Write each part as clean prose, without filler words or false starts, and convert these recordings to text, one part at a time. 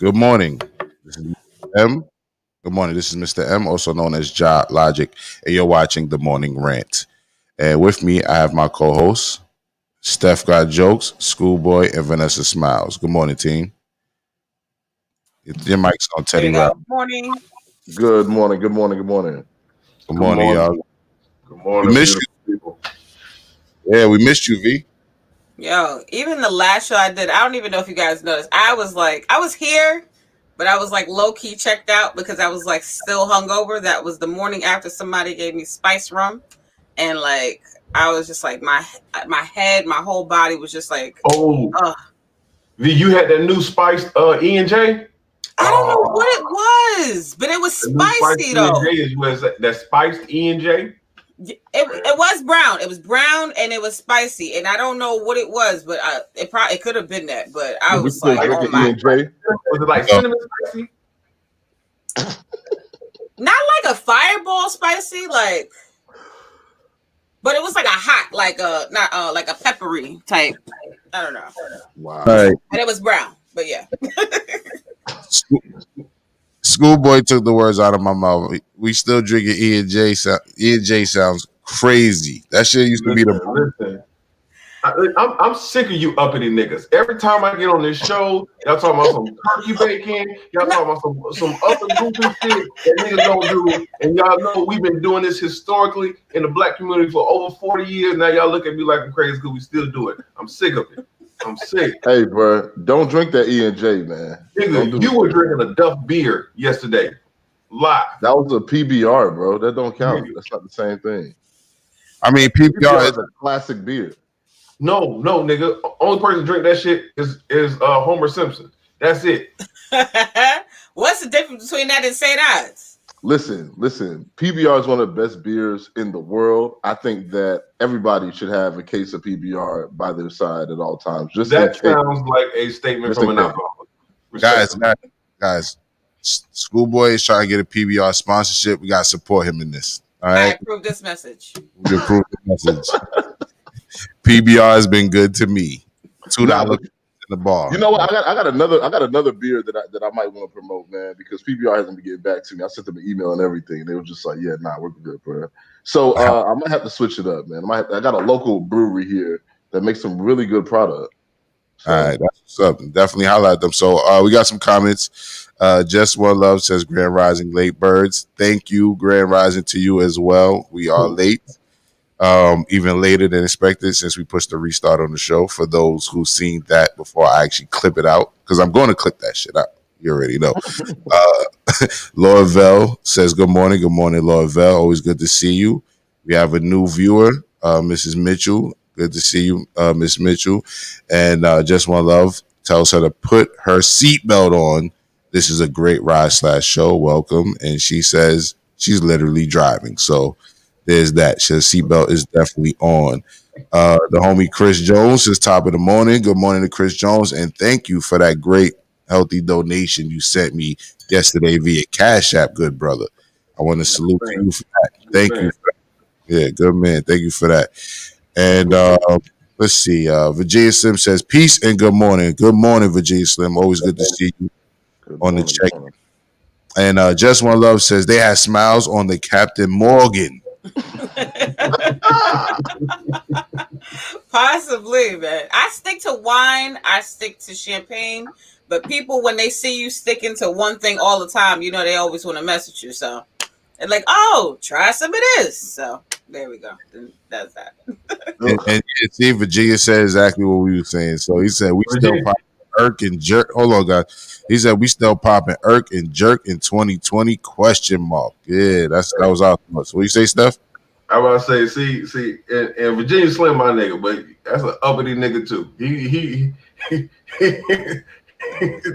Good morning. This is Mr. M. Good morning. This is Mr. M, also known as JahLogic, and you're watching the Morning Rant. And with me, I have my co-hosts, StepGotJokes, Schoolboy, and Vanessa Smilez. Good morning, team. Your mic's on There Teddy you Rap. go. Morning. Good morning, good morning, good morning. Good morning, y'all. Good We morning, missed you. beautiful people. Yeah, we missed you, V. Yo, even the last show I did, I don't even know if you guys noticed. I was here, but I was like low key checked out because I was like still hungover. That was the morning after somebody gave me spice rum, and like I was just like my head, my whole body was just like, Oh, ugh. V, you had that new spiced E&J? I don't know what it was, but it was The new spiced spicy E&J though. is was that spiced E&J? It was brown. It was brown and it was spicy, and I don't know what it was, but it could have been that. But I We was still like, oh drinking my. E&J. Was it like cinnamon spicy? Not like a fireball spicy, like, but it was like a hot, like a not like a peppery type. I don't know, Wow. All right. and it was brown. But yeah, Schoolboy took the words out of my mouth. We still drinking E&J. E&J sounds crazy. That shit used to be the... Listen. I'm sick of you uppity niggas. Every time I get on this show, y'all talking about some turkey bacon, y'all talking about some other goofy shit that niggas don't do. And y'all know we've been doing this historically in the black community for over 40 years. Now y'all look at me like I'm crazy because we still do it. I'm sick of it. I'm sick. Hey, bro, don't drink that E&J, man. Nigga, you were drinking a Duff beer yesterday. Live. That was a PBR, bro. That don't count. That's not the same thing. I mean, PBR is a classic beer. No, nigga. Only person to drink that shit is Homer Simpson. That's it. What's the difference between that and St. Ives? Listen. PBR is one of the best beers in the world. I think that everybody should have a case of PBR by their side at all times. Just that sounds like a statement from an alcoholic. Guys, Schoolboy is trying to get a PBR sponsorship. We gotta support him in this. All right. I approve this message. We approve the message. PBR has been good to me. $2 in the bar. You know what? I got another beer that I might want to promote, man, because PBR hasn't been getting back to me. I sent them an email and everything, and they were just like, "Yeah, nah, we're good, bro." So I might have to switch it up, man. I got a local brewery here that makes some really good product. So, all right, that's what's up. Definitely highlight them. So we got some comments. Just One Love says Grand Rising late birds. Thank you, Grand Rising, to you as well. We are late. Even later than expected since we pushed the restart on the show. For those who've seen that before I actually clip it out, because I'm going to clip that shit out. You already know. Laura Vell says, good morning, Laura Vell. Always good to see you. We have a new viewer, Mrs. Mitchell. Good to see you, Miss Mitchell. And Just One Love tells her to put her seatbelt on. This is a great ride/show. Welcome. And she says she's literally driving. So there's that. So seatbelt is definitely on. The homie Chris Jones is top of the morning. Good morning to Chris Jones, and thank you for that great healthy donation you sent me yesterday via Cash App, good brother. I want to salute you for that. Thank you for that. Yeah, good man. Thank you for that. And let's see. Virginia Slim says, peace and good morning. Good morning, Virginia Slim. Always good to see you on the check. And Just One Love says they had smiles on the Captain Morgan. Possibly, man. I stick to wine. I stick to champagne. But people, when they see you sticking to one thing all the time, you know they always want to mess with you. So they're like, "Oh, try some of this." So there we go. That's that. and see, Virginia said exactly what we were saying. So he said we still popping irk and jerk. Hold on, guys. He said we still popping irk and jerk in 2020? Question mark. Yeah, that was our thoughts. What do you say, Steph? I was about to say, see, and Virginia Slim, my nigga, but that's an uppity nigga too. He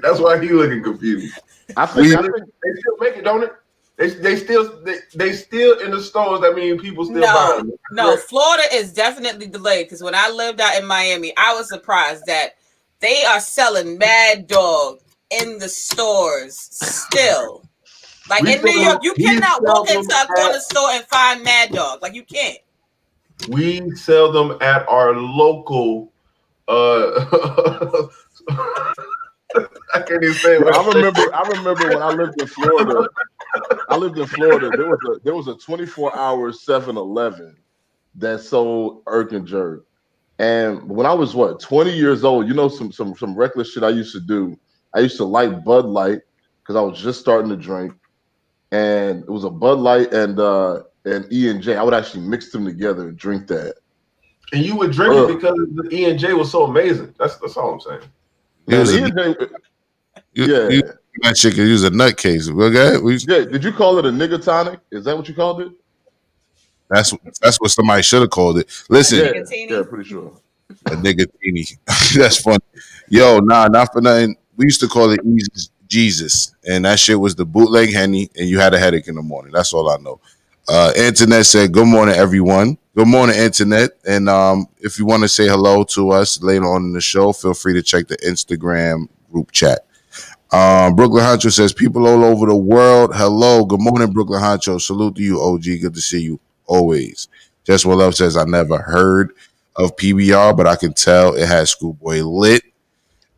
that's why he looking confused. I think they still make it, don't it? They still in the stores. That mean people still buy them. No, Florida is definitely delayed because when I lived out in Miami, I was surprised that they are selling Mad Dog in the stores still. Like in New York, you cannot walk into a corner store and find Mad Dog. Like you can't. We sell them at our local. I can't even say what I remember when I lived in Florida. There was a 24-hour 7-Eleven that sold Irk and Jerk. And when I was 20 years old, you know, some reckless shit I used to do. I used to like Bud Light because I was just starting to drink, and it was a Bud Light and E&J. I would actually mix them together and drink that. And you would drink it because the E&J was so amazing. That's all I'm saying. Man, the E&J, you that shit could use a nutcase. Okay, did you call it a nigga tonic? Is that what you called it? That's what somebody should have called it. Listen, yeah, pretty sure. A nigga teeny. That's funny. Yo, not for nothing. We used to call it Jesus, and that shit was the bootleg Henny, and you had a headache in the morning. That's all I know. Internet said, "Good morning, everyone." Good morning, Internet. And if you want to say hello to us later on in the show, feel free to check the Instagram group chat. Brooklyn Honcho says, "People all over the world, hello. Good morning, Brooklyn Honcho. Salute to you, OG. Good to see you always." Just What Love says, "I never heard of PBR, but I can tell it has Schoolboy lit."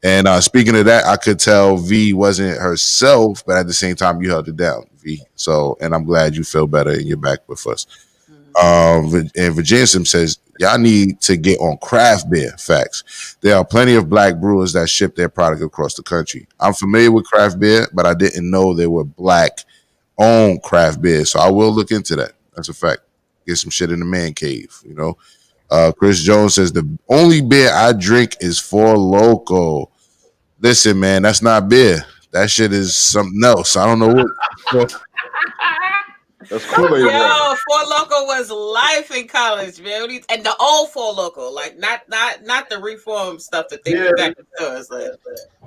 And speaking of that, I could tell V wasn't herself, but at the same time, you held it down, V. So, and I'm glad you feel better and you're back with us. And Virginia Sim says, "Y'all need to get on craft beer." Facts. There are plenty of black brewers that ship their product across the country. I'm familiar with craft beer, but I didn't know they were black-owned craft beer. So I will look into that. That's a fact. Get some shit in the man cave, you know. Chris Jones says, "The only beer I drink is Four Loko." Listen, man, that's not beer. That shit is something else. I don't know what. That's cool. Yo, Four Loko was life in college, man. And the old Four Loko, like not the reformed stuff that they do back in the stores.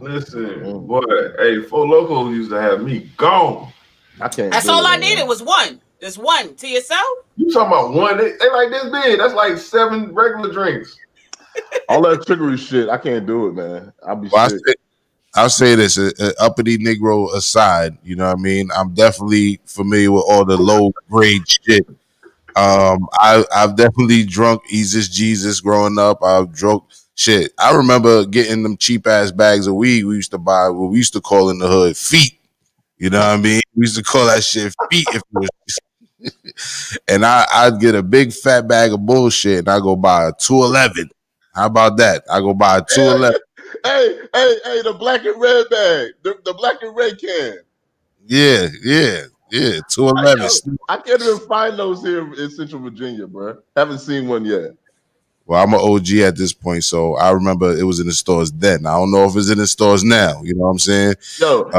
Listen, boy, hey, Four Loko used to have me gone. I can't. That's all I needed was one. Just one to yourself. You talking about one? They like this big. That's like 7 regular drinks. All that trickery shit, I can't do it, man. I'll say this, uppity Negro aside, you know what I mean? I'm definitely familiar with all the low grade shit. I've definitely drunk Easus Jesus growing up. I've drunk shit. I remember getting them cheap ass bags of weed we used to buy, what we used to call in the hood feet. You know what I mean? We used to call that shit feet if it was. And I'd get a big fat bag of bullshit and I go buy a 211. How about that? I go buy a 211. Hey, the black and red bag. The black and red can. Yeah. 211. I can't even find those here in Central Virginia, bro. Haven't seen one yet. Well, I'm an OG at this point, so I remember it was in the stores then. I don't know if it's in the stores now. You know what I'm saying? Yo,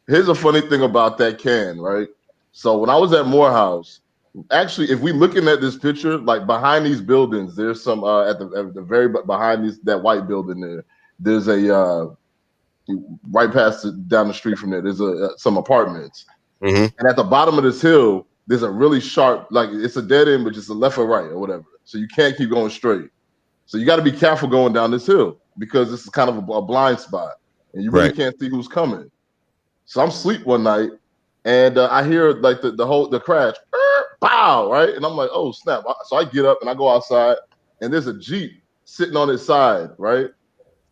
here's a funny thing about that can, right? So when I was at Morehouse, actually, if we looking at this picture, like behind these buildings, there's some at the very behind that white building there. There's a right past down the street from there. There's some apartments, and at the bottom of this hill, there's a really sharp, like it's a dead end, but just a left or right or whatever. So you can't keep going straight. So you got to be careful going down this hill because this is kind of a blind spot, and you really can't see who's coming. So I'm asleep one night. And I hear like the crash, pow, right? And I'm like, oh snap! So I get up and I go outside, and there's a Jeep sitting on its side, right?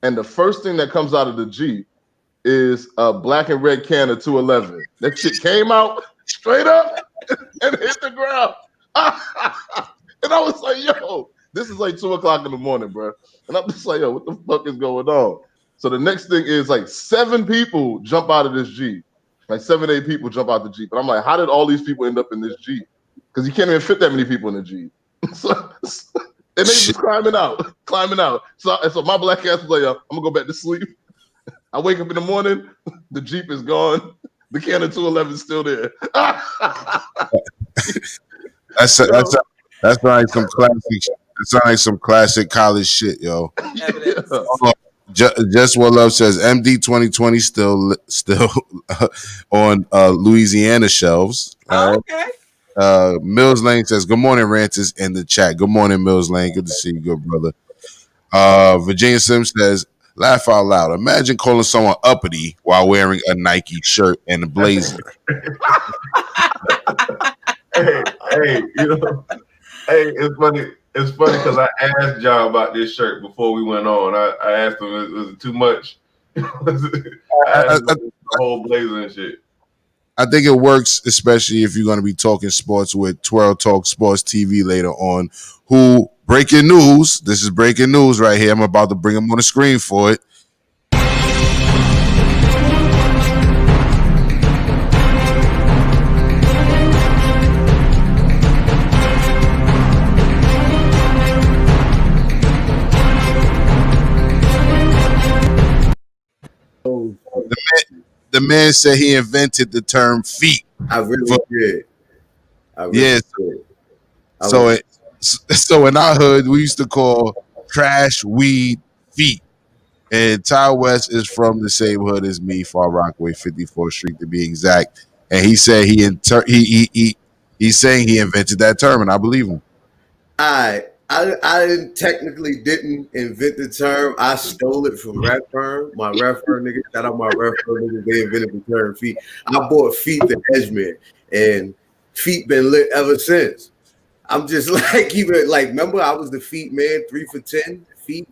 And the first thing that comes out of the Jeep is a black and red can of 211. That shit came out straight up and hit the ground. And I was like, yo, this is like 2:00 in the morning, bro. And I'm just like, yo, what the fuck is going on? So the next thing is like 7 people jump out of this Jeep. Like 7, 8 people jump out the Jeep. And I'm like, how did all these people end up in this Jeep? Because you can't even fit that many people in the Jeep. And they just climbing out. So my black ass was like, yo, I'm gonna go back to sleep. I wake up in the morning, the Jeep is gone. The can of 211 is still there. That's like some classic. It sounds like some classic college shit, yo. Just What Love says, MD 2020 still on Louisiana shelves. Okay. Mills Lane says, "Good morning, Ranters," in the chat. Good morning, Mills Lane. Good to see you, good brother. Virginia Sims says, "Laugh out loud. Imagine calling someone uppity while wearing a Nike shirt and a blazer." hey, you know, it's funny. It's funny because I asked John about this shirt before we went on. I asked him, was it too much? The whole blazer and shit. I think it works, especially if you're going to be talking sports with Twirl Talk Sports TV later on. Who, breaking news, this is breaking news right here. I'm about to bring them on the screen for it. The man said he invented the term feet. I really did. So in our hood, we used to call trash weed feet. And Ty West is from the same hood as me, Far Rockaway, 54th Street to be exact. And he said he's saying he invented that term, and I believe him. I technically didn't invent the term. I stole it from Rap Firm. My Rap Firm niggas, shout out my Rap Firm niggas, they invented the term feet. I bought feet to Edgemere, and feet been lit ever since. I'm just like, even like, remember I was the feet man, 3 for 10 feet,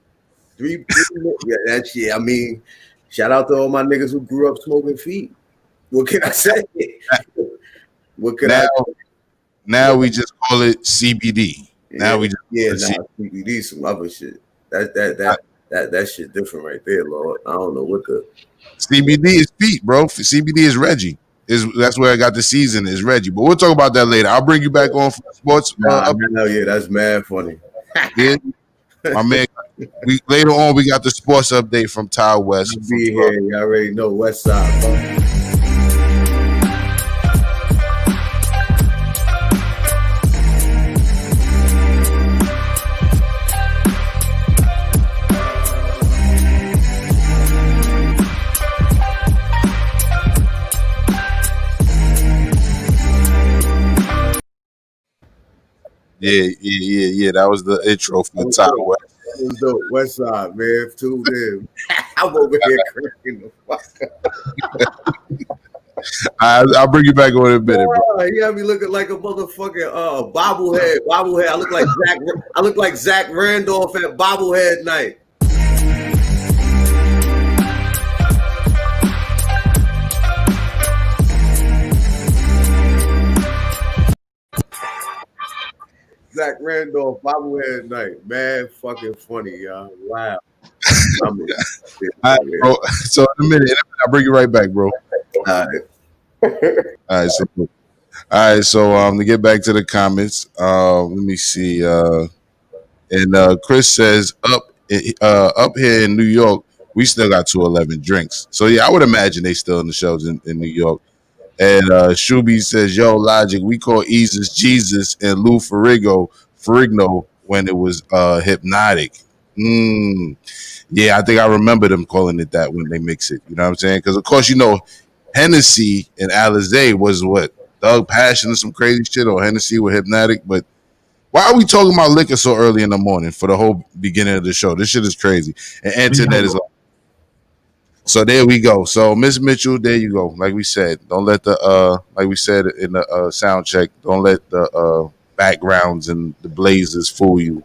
3 yeah, that shit. I mean, shout out to all my niggas who grew up smoking feet. What can I say? What can I say? Now we just call it CBD. Now we just CBD, some other shit. That shit different right there, Lord. I don't know what the CBD is feet, bro. CBD is Reggie. That's where I got the season is Reggie. But we'll talk about that later. I'll bring you back on for sports. Yeah, that's mad funny. Yeah, my man. Later on we got the sports update from Ty West. I'll be here. You already know West Side, bro. Yeah. That was the intro for Ty West. West Side, man. Tuned in. I'm over here cracking the fuck up. I'll bring you back on in a minute, bro. He had me looking like a motherfucking bobblehead. I look like Zach Randolph at bobblehead night. Zach Randolph, bobblehead night. Man, fucking funny, y'all. Wow. All right, bro. So in a minute, I'll bring you right back, bro. All right. So to get back to the comments, let me see. And Chris says up here in New York, we still got 211 drinks. So yeah, I would imagine they still in the shows in New York. And Shuby says, yo, Logic, we call Easus Jesus and Lou Ferrigno when it was Hypnotic. Yeah, I think I remember them calling it that when they mix it. You know what I'm saying? Because, of course, you know, Hennessy and Alizé was what? Thug Passion and some crazy shit, or Hennessy with Hypnotic. But why are we talking about liquor so early in the morning for the whole beginning of the show? This shit is crazy. And internet is like, so there we go. So Miss Mitchell, there you go. Like we said, don't let the like we said in the sound check, don't let the backgrounds and the blazers fool you.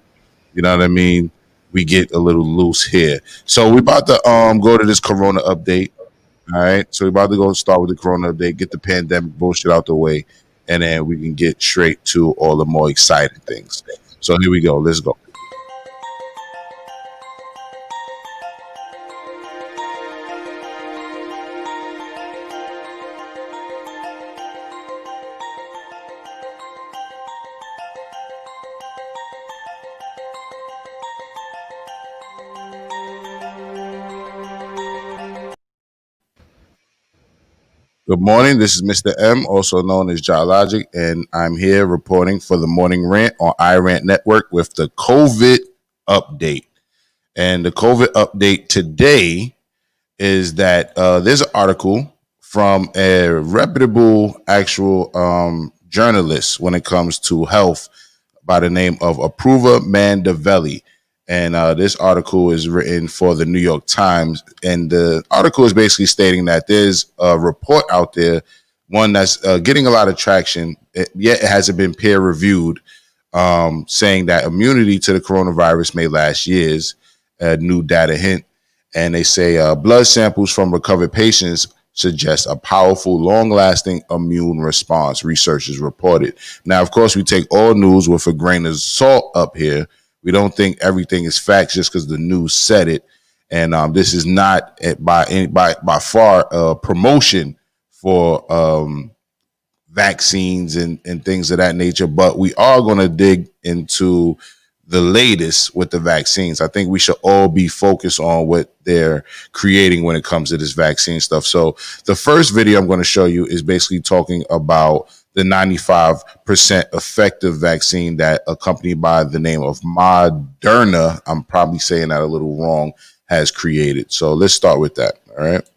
You know what I mean? We get a little loose here. So we're about to go to this Corona update. All right. So we're about to go start with the Corona update, get the pandemic bullshit out the way, and then we can get straight to all the more exciting things. So here we go. Let's go. Good morning. This is Mr. M, also known as JahLogic, and I'm here reporting for the Morning Rant on iRant Network with the COVID update. And the COVID update today is that there's an article from a reputable actual journalist when it comes to health by the name of Apurva Mandavelli. And this article is written for the New York Times. And the article is basically stating that there's a report out there, one that's getting a lot of traction, yet it hasn't been peer reviewed, saying that immunity to the coronavirus may last years, a new data hint. And they say blood samples from recovered patients suggest a powerful, long-lasting immune response, researchers reported. Now, of course, we take all news with a grain of salt up here. We don't think everything is facts just because the news said it. And this is not by far a promotion for vaccines and things of that nature, but we are going to dig into the latest with the vaccines. I think we should all be focused on what they're creating when it comes to this vaccine stuff. So the first video I'm going to show you is basically talking about the 95% effective vaccine that a company by the name of Moderna, I'm probably saying that a little wrong, has created. So let's start with that. All right.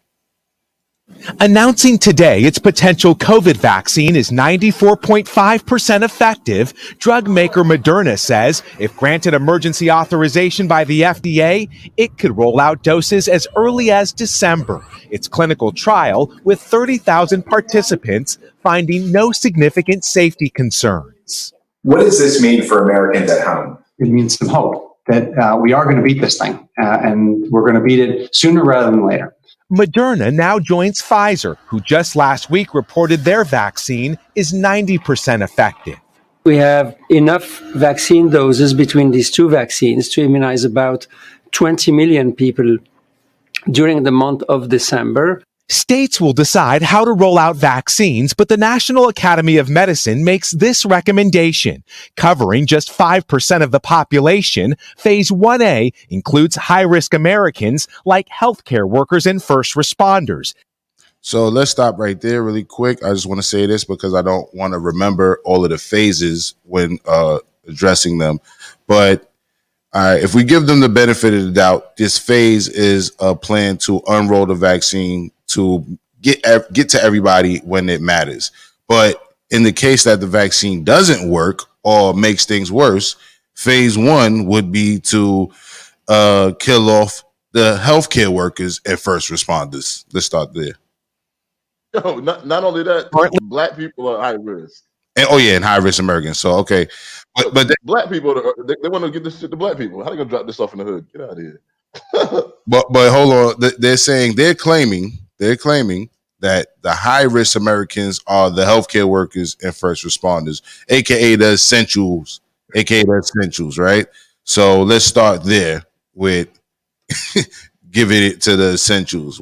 Announcing today its potential COVID vaccine is 94.5% effective, drug maker Moderna says if granted emergency authorization by the FDA, it could roll out doses as early as December. Its clinical trial with 30,000 participants finding no significant safety concerns. What does this mean for Americans at home? It means some hope that we are going to beat this thing and we're going to beat it sooner rather than later. Moderna now joins Pfizer, who just last week reported their vaccine is 90% effective. We have enough vaccine doses between these two vaccines to immunize about 20 million people during the month of December. States will decide how to roll out vaccines, but the National Academy of Medicine makes this recommendation. Covering just 5% of the population, Phase 1A includes high-risk Americans like healthcare workers and first responders. So let's stop right there really quick. I just want to say this because I don't want to remember all of the phases when addressing them. But if we give them the benefit of the doubt, this phase is a plan to unroll the vaccine to get to everybody when it matters. But in the case that the vaccine doesn't work or makes things worse, phase 1 would be to kill off the healthcare workers and first responders. Let's start there. No, not only that, black people are high risk. And, and high risk Americans. So okay, but black people they want to get this shit to black people. How are they gonna drop this off in the hood? Get out of here. but hold on, they're claiming that the high risk Americans are the healthcare workers and first responders, aka the essentials, right? So let's start there with giving it to the essentials,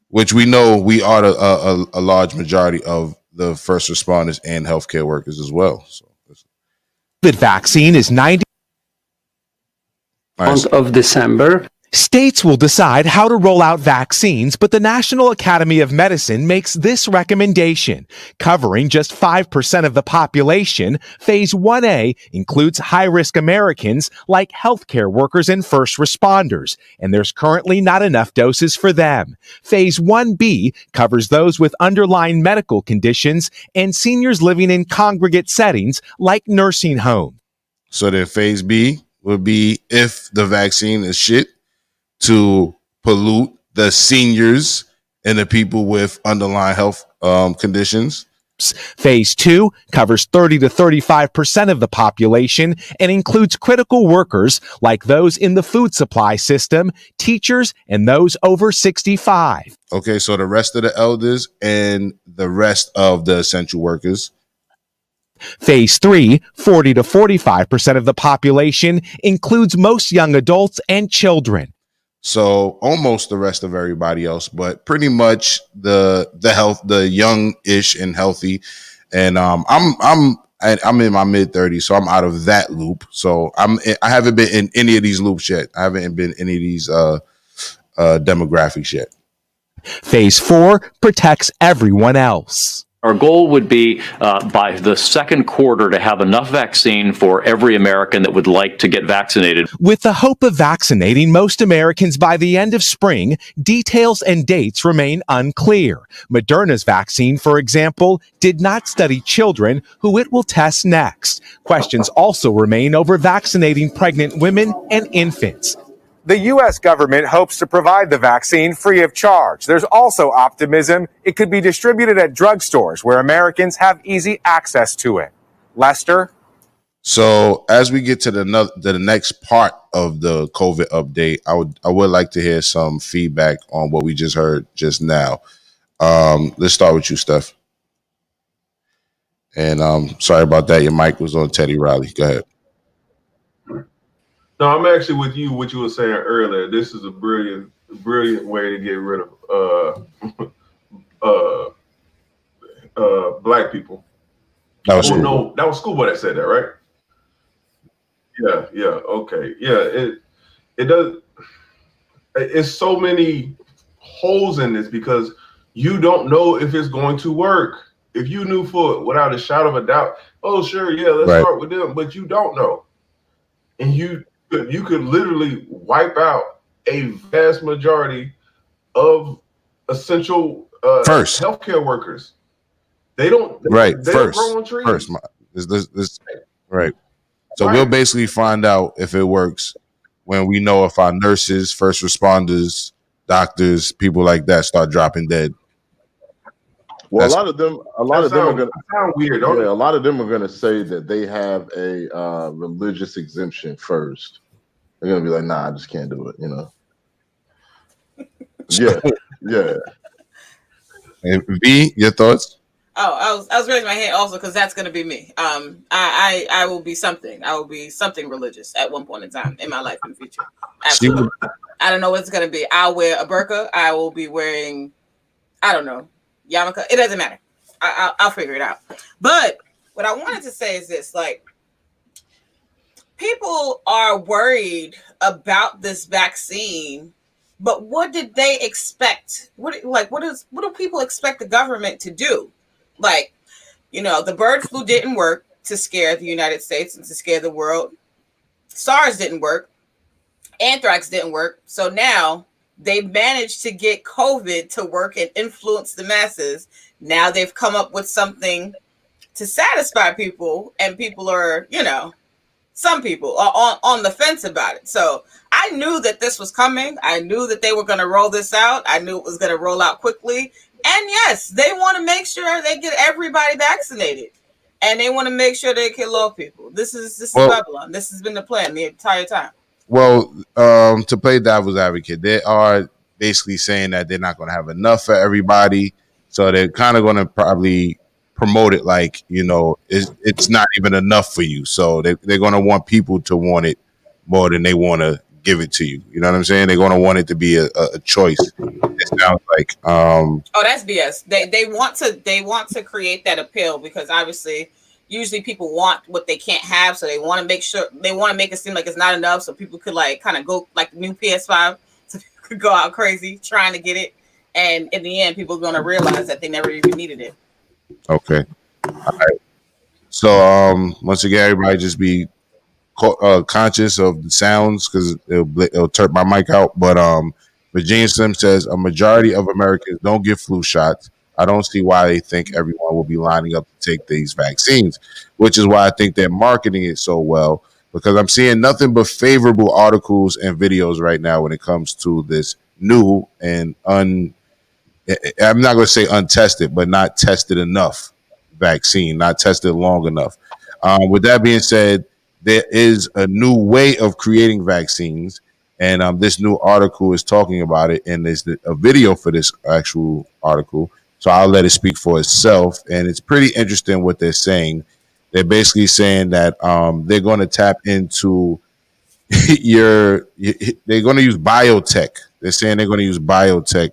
which we know we are a large majority of the first responders and healthcare workers as well. So the vaccine is 90% of December. States will decide how to roll out vaccines, but the National Academy of Medicine makes this recommendation. Covering just 5% of the population, Phase 1A includes high-risk Americans like healthcare workers and first responders, and there's currently not enough doses for them. Phase 1B covers those with underlying medical conditions and seniors living in congregate settings like nursing homes. So then Phase B would be if the vaccine is shit, to pollute the seniors and the people with underlying health conditions. Phase 2 covers 30 to 35% of the population and includes critical workers like those in the food supply system, teachers, and those over 65. Okay, so the rest of the elders and the rest of the essential workers. Phase 3, 40 to 45% of the population, includes most young adults and children. So almost the rest of everybody else, but pretty much the young-ish and healthy. And I'm in my mid-30s, so I'm out of that loop. So I haven't been in any of these loops yet. I haven't been in any of these demographics yet. Phase 4 protects everyone else. Our goal would be by the second quarter to have enough vaccine for every American that would like to get vaccinated. With the hope of vaccinating most Americans by the end of spring, details and dates remain unclear. Moderna's vaccine, for example, did not study children who it will test next. Questions also remain over vaccinating pregnant women and infants. The U.S. government hopes to provide the vaccine free of charge. There's also optimism it could be distributed at drugstores where Americans have easy access to it. Lester? So as we get to the next part of the COVID update, I would like to hear some feedback on what we just heard just now. Let's start with you, Steph. And sorry about that. Your mic was on Teddy Riley. Go ahead. No, I'm actually with you. What you were saying earlier. This is a brilliant way to get rid of black people. That was no, that was Schoolboy that said that, right? Yeah. Okay. Yeah. It does. It's so many holes in this because you don't know if it's going to work. If you knew without a shadow of a doubt, oh sure, yeah, let's start with them, but you don't know, and you could literally wipe out a vast majority of essential healthcare workers. They don't grow on trees. Right. So we'll basically find out if it works when we know if our nurses, first responders, doctors, people like that start dropping dead. Well, a lot of them are going to sound weird. Yeah, a lot of them are going to say that they have a religious exemption first. They're going to be like, "Nah, I just can't do it." Yeah. And V, your thoughts? Oh, I was raising my hand also because that's going to be me. I will be something. I will be something religious at one point in time in my life in the future. Absolutely. I don't know what it's going to be. I'll wear a burqa. I will be wearing, I don't know, yarmulke. It doesn't matter. I'll figure it out. But what I wanted to say is this: like, people are worried about this vaccine. But what did they expect? What do people expect the government to do? Like, the bird flu didn't work to scare the United States and to scare the world. SARS didn't work. Anthrax didn't work. So now they've managed to get COVID to work and influence the masses. Now they've come up with something to satisfy people, and people are, some people are on the fence about it. So I knew that this was coming. I knew that they were going to roll this out. I knew it was going to roll out quickly. And yes, they want to make sure they get everybody vaccinated, and they want to make sure they kill all people. This is Babylon. This has been the plan the entire time. Well, to play devil's advocate, they are basically saying that they're not going to have enough for everybody, so they're kind of going to probably promote it like it's not even enough for you. So they're going to want people to want it more than they want to give it to you. You know what I'm saying? They're going to want it to be a choice. It sounds like that's BS. They want to create that appeal because obviously usually people want what they can't have, so they want to make it seem like it's not enough, so people could kind of go like the new PS5, so people could go out crazy trying to get it, and in the end people are going to realize that they never even needed it. Okay. All right. So once again, everybody just be conscious of the sounds because it'll turn my mic out. But Virginia Slim says a majority of Americans don't get flu shots. I don't see why they think everyone will be lining up to take these vaccines, which is why I think they're marketing it so well, because I'm seeing nothing but favorable articles and videos right now when it comes to this new and I'm not going to say untested, but not tested enough vaccine, not tested long enough. With that being said, there is a new way of creating vaccines, and this new article is talking about it, and there's a video for this actual article. So I'll let it speak for itself, and it's pretty interesting what they're saying. They're basically saying that they're going to tap into they're going to use biotech. They're saying they're going to use biotech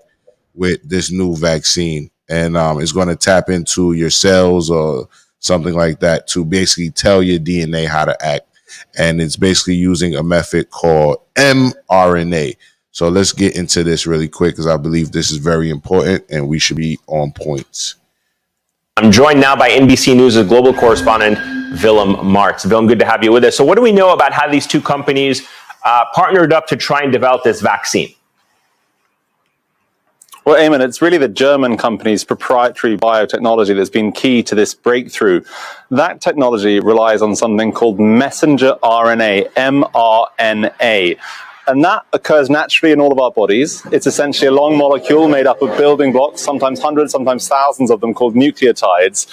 with this new vaccine, and it's going to tap into your cells or something like that to basically tell your DNA how to act. And it's basically using a method called mRNA. So let's get into this really quick because I believe this is very important and we should be on points. I'm joined now by NBC News' global correspondent, Willem Martz. Willem, good to have you with us. So what do we know about how these two companies partnered up to try and develop this vaccine? Well, Eamon, it's really the German company's proprietary biotechnology that's been key to this breakthrough. That technology relies on something called messenger RNA, mRNA. And that occurs naturally in all of our bodies. It's essentially a long molecule made up of building blocks, sometimes hundreds, sometimes thousands of them, called nucleotides.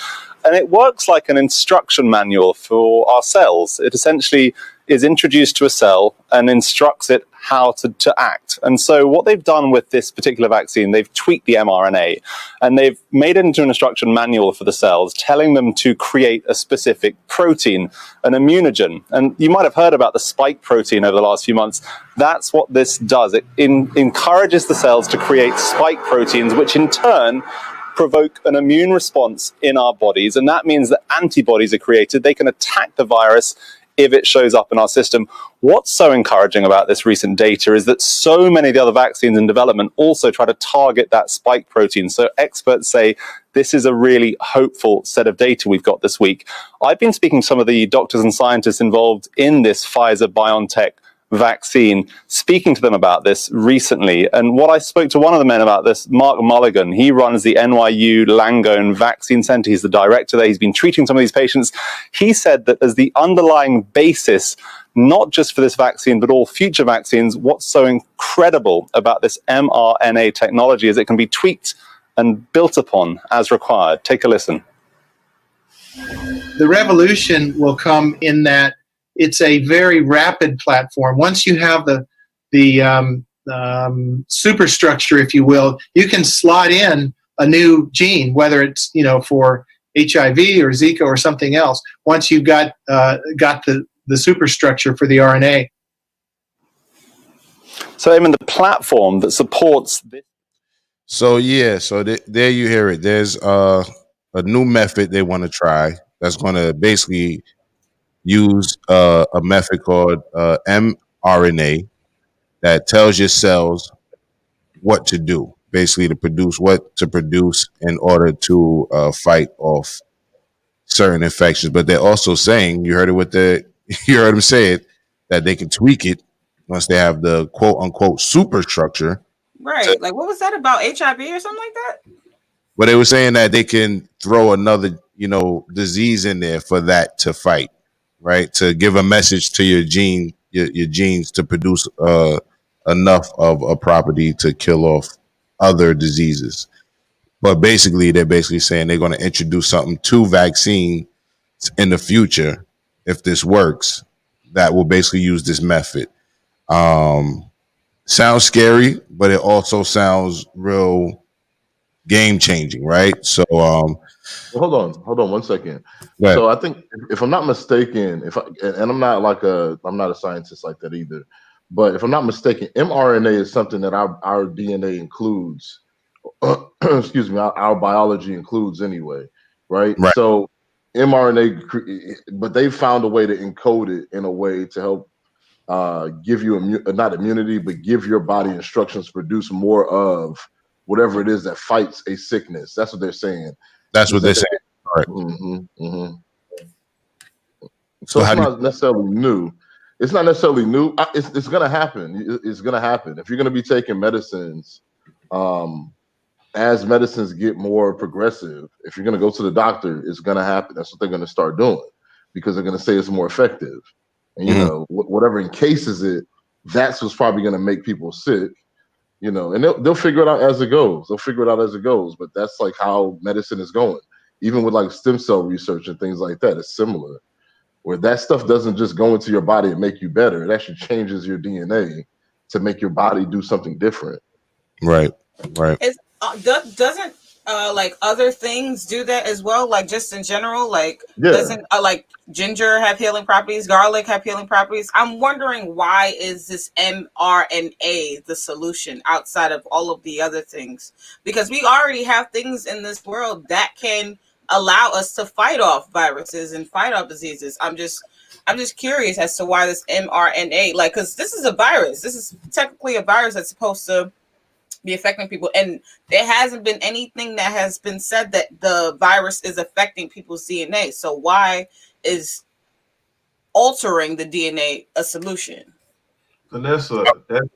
And it works like an instruction manual for our cells. It essentially is introduced to a cell and instructs it how to act. And so what they've done with this particular vaccine, they've tweaked the mRNA and they've made it into an instruction manual for the cells, telling them to create a specific protein, an immunogen. And you might have heard about the spike protein over the last few months. That's what this does. It encourages the cells to create spike proteins, which in turn provoke an immune response in our bodies. And that means that antibodies are created. They can attack the virus if it shows up in our system. What's so encouraging about this recent data is that so many of the other vaccines in development also try to target that spike protein. So experts say this is a really hopeful set of data we've got this week. I've been speaking to some of the doctors and scientists involved in this Pfizer-BioNTech vaccine, speaking to them about this recently. And what I spoke to one of the men about this, Mark Mulligan, he runs the NYU Langone Vaccine Center. He's the director there. He's been treating some of these patients. He said that as the underlying basis, not just for this vaccine, but all future vaccines, what's so incredible about this mRNA technology is it can be tweaked and built upon as required. Take a listen. The revolution will come in that it's a very rapid platform. Once you have the superstructure, if you will, you can slot in a new gene, whether it's for HIV or Zika or something else. Once you've got the superstructure for the RNA. So, Eamon, the platform that supports this. So there you hear it. There's a new method they want to try that's going to basically use a method called mRNA that tells your cells what to do, basically what to produce in order to fight off certain infections. But they're also saying, you heard them say it, that they can tweak it once they have the quote unquote superstructure. Right. Like, what was that about HIV or something like that? But they were saying that they can throw another, disease in there for that to fight. Right, to give a message to your genes to produce enough of a property to kill off other diseases. But basically, they're saying they're going to introduce something to vaccine in the future, if this works, that will basically use this method. Sounds scary, but it also sounds real game changing, right? So, hold on 1 second. Right. So I think, if I'm not mistaken, and I'm not a scientist like that either, but if I'm not mistaken, mRNA is something that our DNA includes. Excuse me, our biology includes anyway, right? So mRNA, but they found a way to encode it in a way to help give you not immunity, but give your body instructions to produce more of whatever it is that fights a sickness. That's what they're saying. That's what they're saying. All right. Mm-hmm, mm-hmm. So it's not necessarily new. It's not necessarily new. It's going to happen. It's going to happen. If you're going to be taking medicines, as medicines get more progressive, if you're going to go to the doctor, it's going to happen. That's what they're going to start doing, because they're going to say it's more effective. And, whatever encases it, that's what's probably going to make people sick. And they'll figure it out as it goes. But that's like how medicine is going. Even with like stem cell research and things like that, it's similar. Where that stuff doesn't just go into your body and make you better. It actually changes your DNA to make your body do something different. Right. Doesn't like other things do that as well? Like, just in general, like, doesn't like ginger have healing properties? Garlic have healing properties? I'm wondering, why is this mRNA the solution outside of all of the other things? Because we already have things in this world that can allow us to fight off viruses and fight off diseases. I'm just curious as to why this mRNA, like, because this is a virus. This is technically a virus that's supposed to be affecting people, and there hasn't been anything that has been said that the virus is affecting people's DNA. So why is altering the DNA a solution? Vanessa, that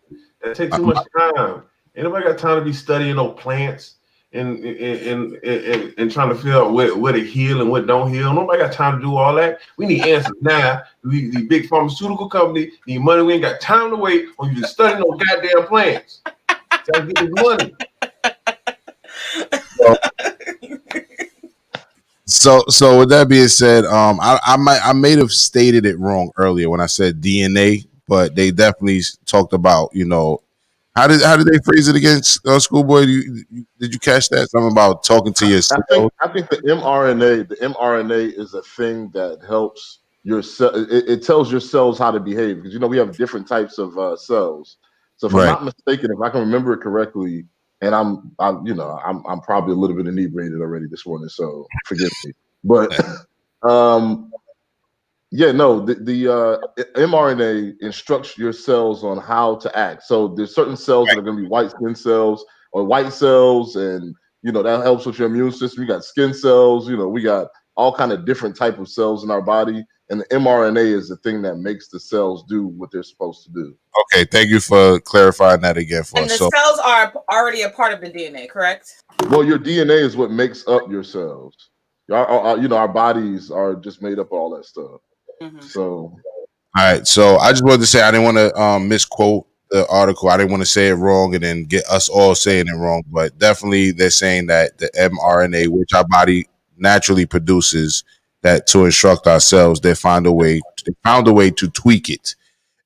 takes too much time. Ain't nobody got time to be studying no plants and trying to figure out what to heal and what don't heal. Nobody got time to do all that. We need answers now. The big pharmaceutical company need money. We ain't got time to wait on you to study no goddamn plants. Gotta get this money. So with that being said, I may have stated it wrong earlier when I said DNA, but they definitely talked about, how did they phrase it against Schoolboy? Did you catch that? Something about talking to your cells? I think the mRNA is a thing that helps your cell. It tells your cells how to behave because we have different types of cells. So if I'm Right. not mistaken, if I can remember it correctly, and I'm probably a little bit inebriated already this morning, so forgive me. But yeah, no, the mRNA instructs your cells on how to act. So there's certain cells that are going to be white skin cells or white cells, and that helps with your immune system. You got skin cells. We got all kind of different type of cells in our body, and the mRNA is the thing that makes the cells do what they're supposed to do. Okay, thank you for clarifying that again for And us. the So, cells are already a part of the DNA, correct? Well, your DNA is what makes up your cells. Our bodies are just made up of all that stuff. So, all right. So I just wanted to say I didn't want to misquote the article. I didn't want to say it wrong and then get us all saying it wrong. But definitely, they're saying that the mRNA, which our body naturally produces, that to instruct ourselves, they found a way to tweak it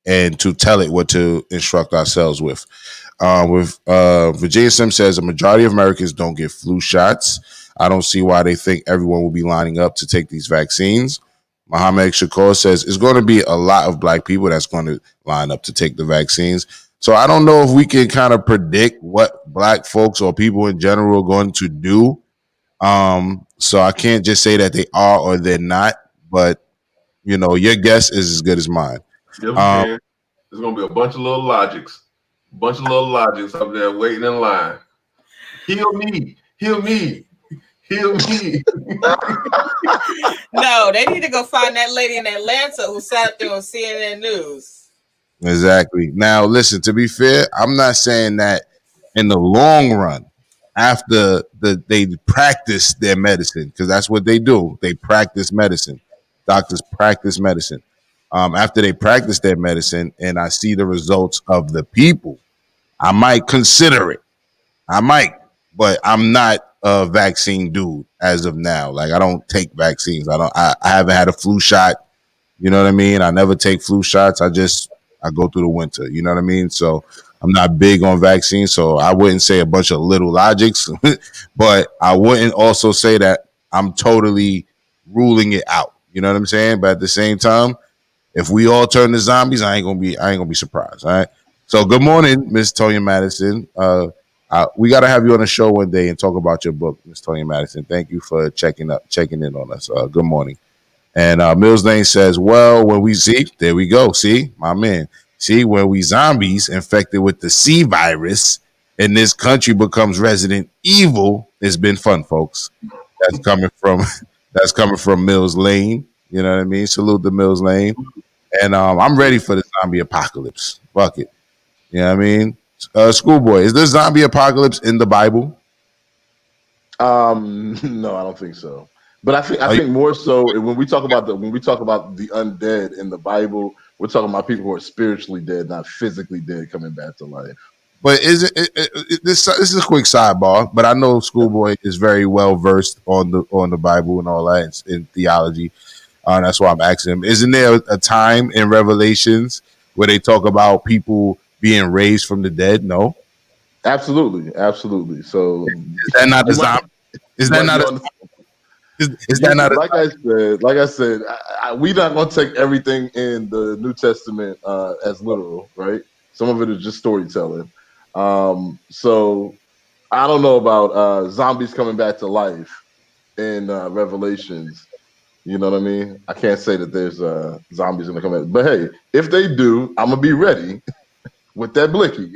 and to tell it what to instruct ourselves with. Virginia Sim says a majority of Americans don't get flu shots. I don't see why they think everyone will be lining up to take these vaccines. Mohammed Shakur says it's going to be a lot of black people that's going to line up to take the vaccines. So I don't know if we can kind of predict what black folks or people in general are going to do. So I can't just say that they are or they're not, but your guess is as good as mine. Yeah, we can. There's gonna be a bunch of little logics up there waiting in line. Heal me, heal me, heal me. No, they need to go find that lady in Atlanta who sat there on CNN News. Exactly. Now, listen, to be fair, I'm not saying that in the long run, after they practice their medicine, because that's what they do. They practice medicine. Doctors practice medicine. After they practice their medicine and I see the results of the people, I might consider it. I might, but I'm not a vaccine dude as of now. Like I don't take vaccines. I haven't had a flu shot. You know what I mean? I never take flu shots. I go through the winter. You know what I mean? So I'm not big on vaccines. So I wouldn't say a bunch of little logics, but I wouldn't also say that I'm totally ruling it out. You know what I'm saying? But at the same time, if we all turn to zombies, I ain't gonna be surprised. All right. So good morning, Miss Tonya Madison. We got to have you on the show one day and talk about your book, Miss Tonya Madison. Thank you for checking in on us. Good morning. And Mills Lane says, well, when we see, there we go. See, my man. See, when we zombies infected with the C virus and this country becomes resident evil, it's been fun, folks. That's coming from Mills Lane. You know what I mean? Salute to Mills Lane. And I'm ready for the zombie apocalypse. Fuck it. You know what I mean? Schoolboy, is there zombie apocalypse in the Bible? No, I don't think so. But I think more so when we talk about the undead in the Bible, we're talking about people who are spiritually dead, not physically dead, coming back to life. But this is a quick sidebar, but I know Schoolboy is very well versed on the Bible and all that in theology. That's why I'm asking him. Isn't there a time in Revelations where they talk about people being raised from the dead? No. Absolutely. So is that not a zombie? Is that not a Is that not like I said, we're not going to take everything in the New Testament as literal, right? Some of it is just storytelling. So I don't know about zombies coming back to life in Revelations. You know what I mean? I can't say that there's zombies going to come back. But hey, if they do, I'm going to be ready with that blicky.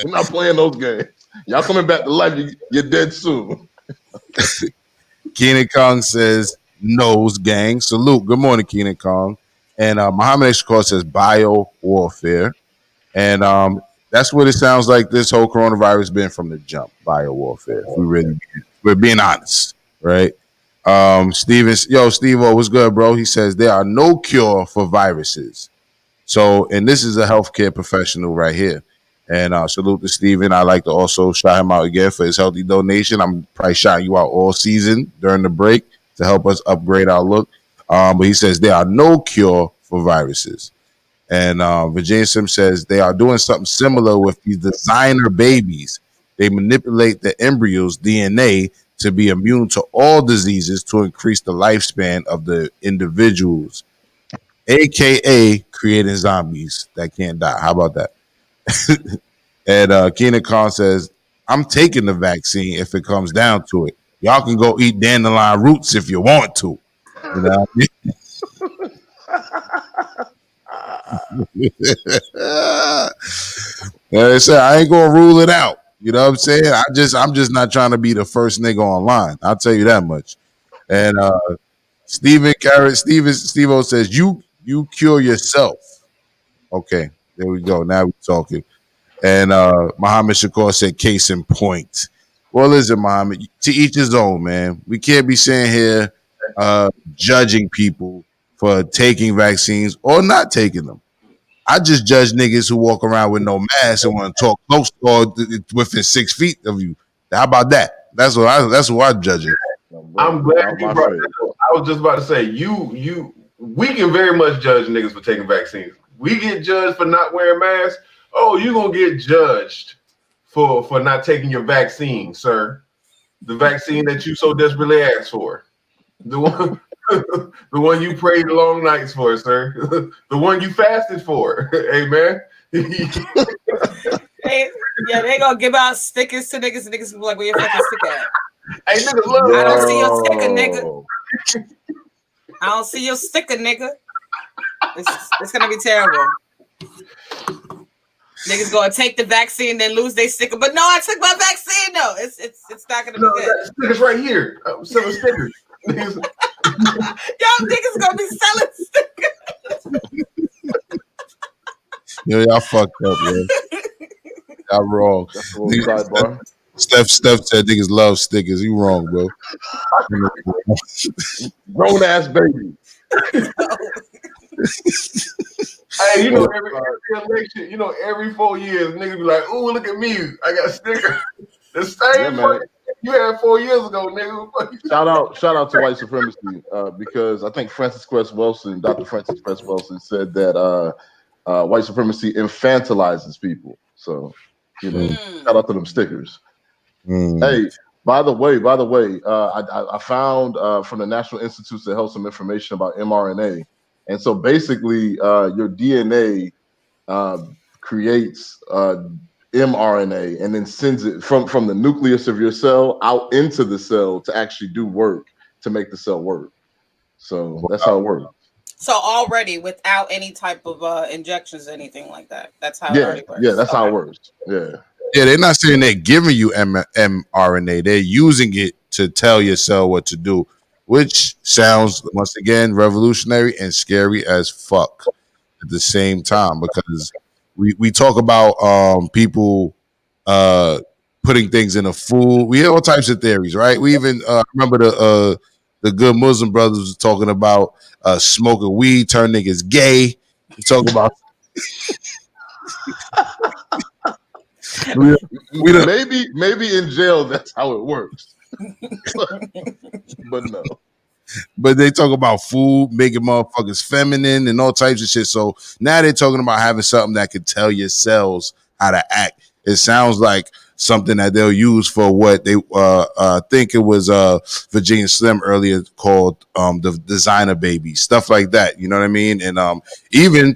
I'm not playing those games. Y'all coming back to life, you're dead soon. Keenan Kong says, nose gang. Salute. Good morning, Keenan Kong. And Muhammad Shakur says, bio warfare. And that's what it sounds like this whole coronavirus been from the jump, bio warfare. We're being honest, right? Steve-O, what's good, bro? He says, there are no cure for viruses. So, and this is a healthcare professional right here. And salute to Steven. I like to also shout him out again for his healthy donation. I'm probably shouting you out all season during the break to help us upgrade our look. But he says there are no cure for viruses. And Virginia Sim says they are doing something similar with these designer babies. They manipulate the embryo's DNA to be immune to all diseases to increase the lifespan of the individuals, aka creating zombies that can't die. How about that? And Keenan Khan says, I'm taking the vaccine if it comes down to it. Y'all can go eat dandelion roots if you want to. You know what I mean? Like I said, I ain't gonna rule it out. You know what I'm saying? I'm just not trying to be the first nigga online. I'll tell you that much. And Steve-O says, you cure yourself. Okay, there we go. Now we're talking. And Muhammad Shakur said, case in point. Well, listen, Muhammad, to each his own, man. We can't be sitting here judging people for taking vaccines or not taking them. I just judge niggas who walk around with no mask and want to talk close or within 6 feet of you. How about that? That's what I'm judging. I'm glad you brought that up. I was just about to say, we can very much judge niggas for taking vaccines. We get judged for not wearing masks. Oh, you're gonna get judged for not taking your vaccine, sir. The vaccine that you so desperately asked for. The one the one you prayed long nights for, sir. The one you fasted for. Hey, man. They gonna give out stickers to niggas and niggas be like, where your fucking sticker at? Hey, niggas love I don't see your sticker, nigga. I don't see your sticker, nigga. It's gonna be terrible. Niggas gonna take the vaccine, then lose their sticker. But no, I took my vaccine. No, it's not gonna be good. Stickers right here. Selling stickers. Y'all niggas gonna be selling stickers. Yo, y'all fucked up, man. Y'all wrong. Steph said niggas love stickers. You wrong, bro. Grown ass baby. Hey, every election, every 4 years, niggas be like, "Ooh, look at me, I got a sticker." The same fucking you had 4 years ago, nigga. Shout out to white supremacy because I think Dr. Francis Cress Welsing said that white supremacy infantilizes people. So, shout out to them stickers. Hey, by the way, I found from the National Institutes of Health some information about mRNA. And so basically, your DNA creates mRNA and then sends it from the nucleus of your cell out into the cell to actually do work to make the cell work. So that's how it works. So already without any type of injections or anything like that. That's how it already works. Yeah, that's how it works. Yeah. Yeah, they're not saying they're giving you mRNA. They're using it to tell your cell what to do, which sounds, once again, revolutionary and scary as fuck at the same time, because we talk about people putting things in a food. We hear all types of theories, right? We even remember the good Muslim brothers was talking about smoking weed, turn niggas gay. We talk about maybe in jail that's how it works. But no. But they talk about food, making motherfuckers feminine and all types of shit. So now they're talking about having something that could tell your cells how to act. It sounds like something that they'll use for what they think it was Virginia Slim earlier called the designer baby, stuff like that. You know what I mean? And even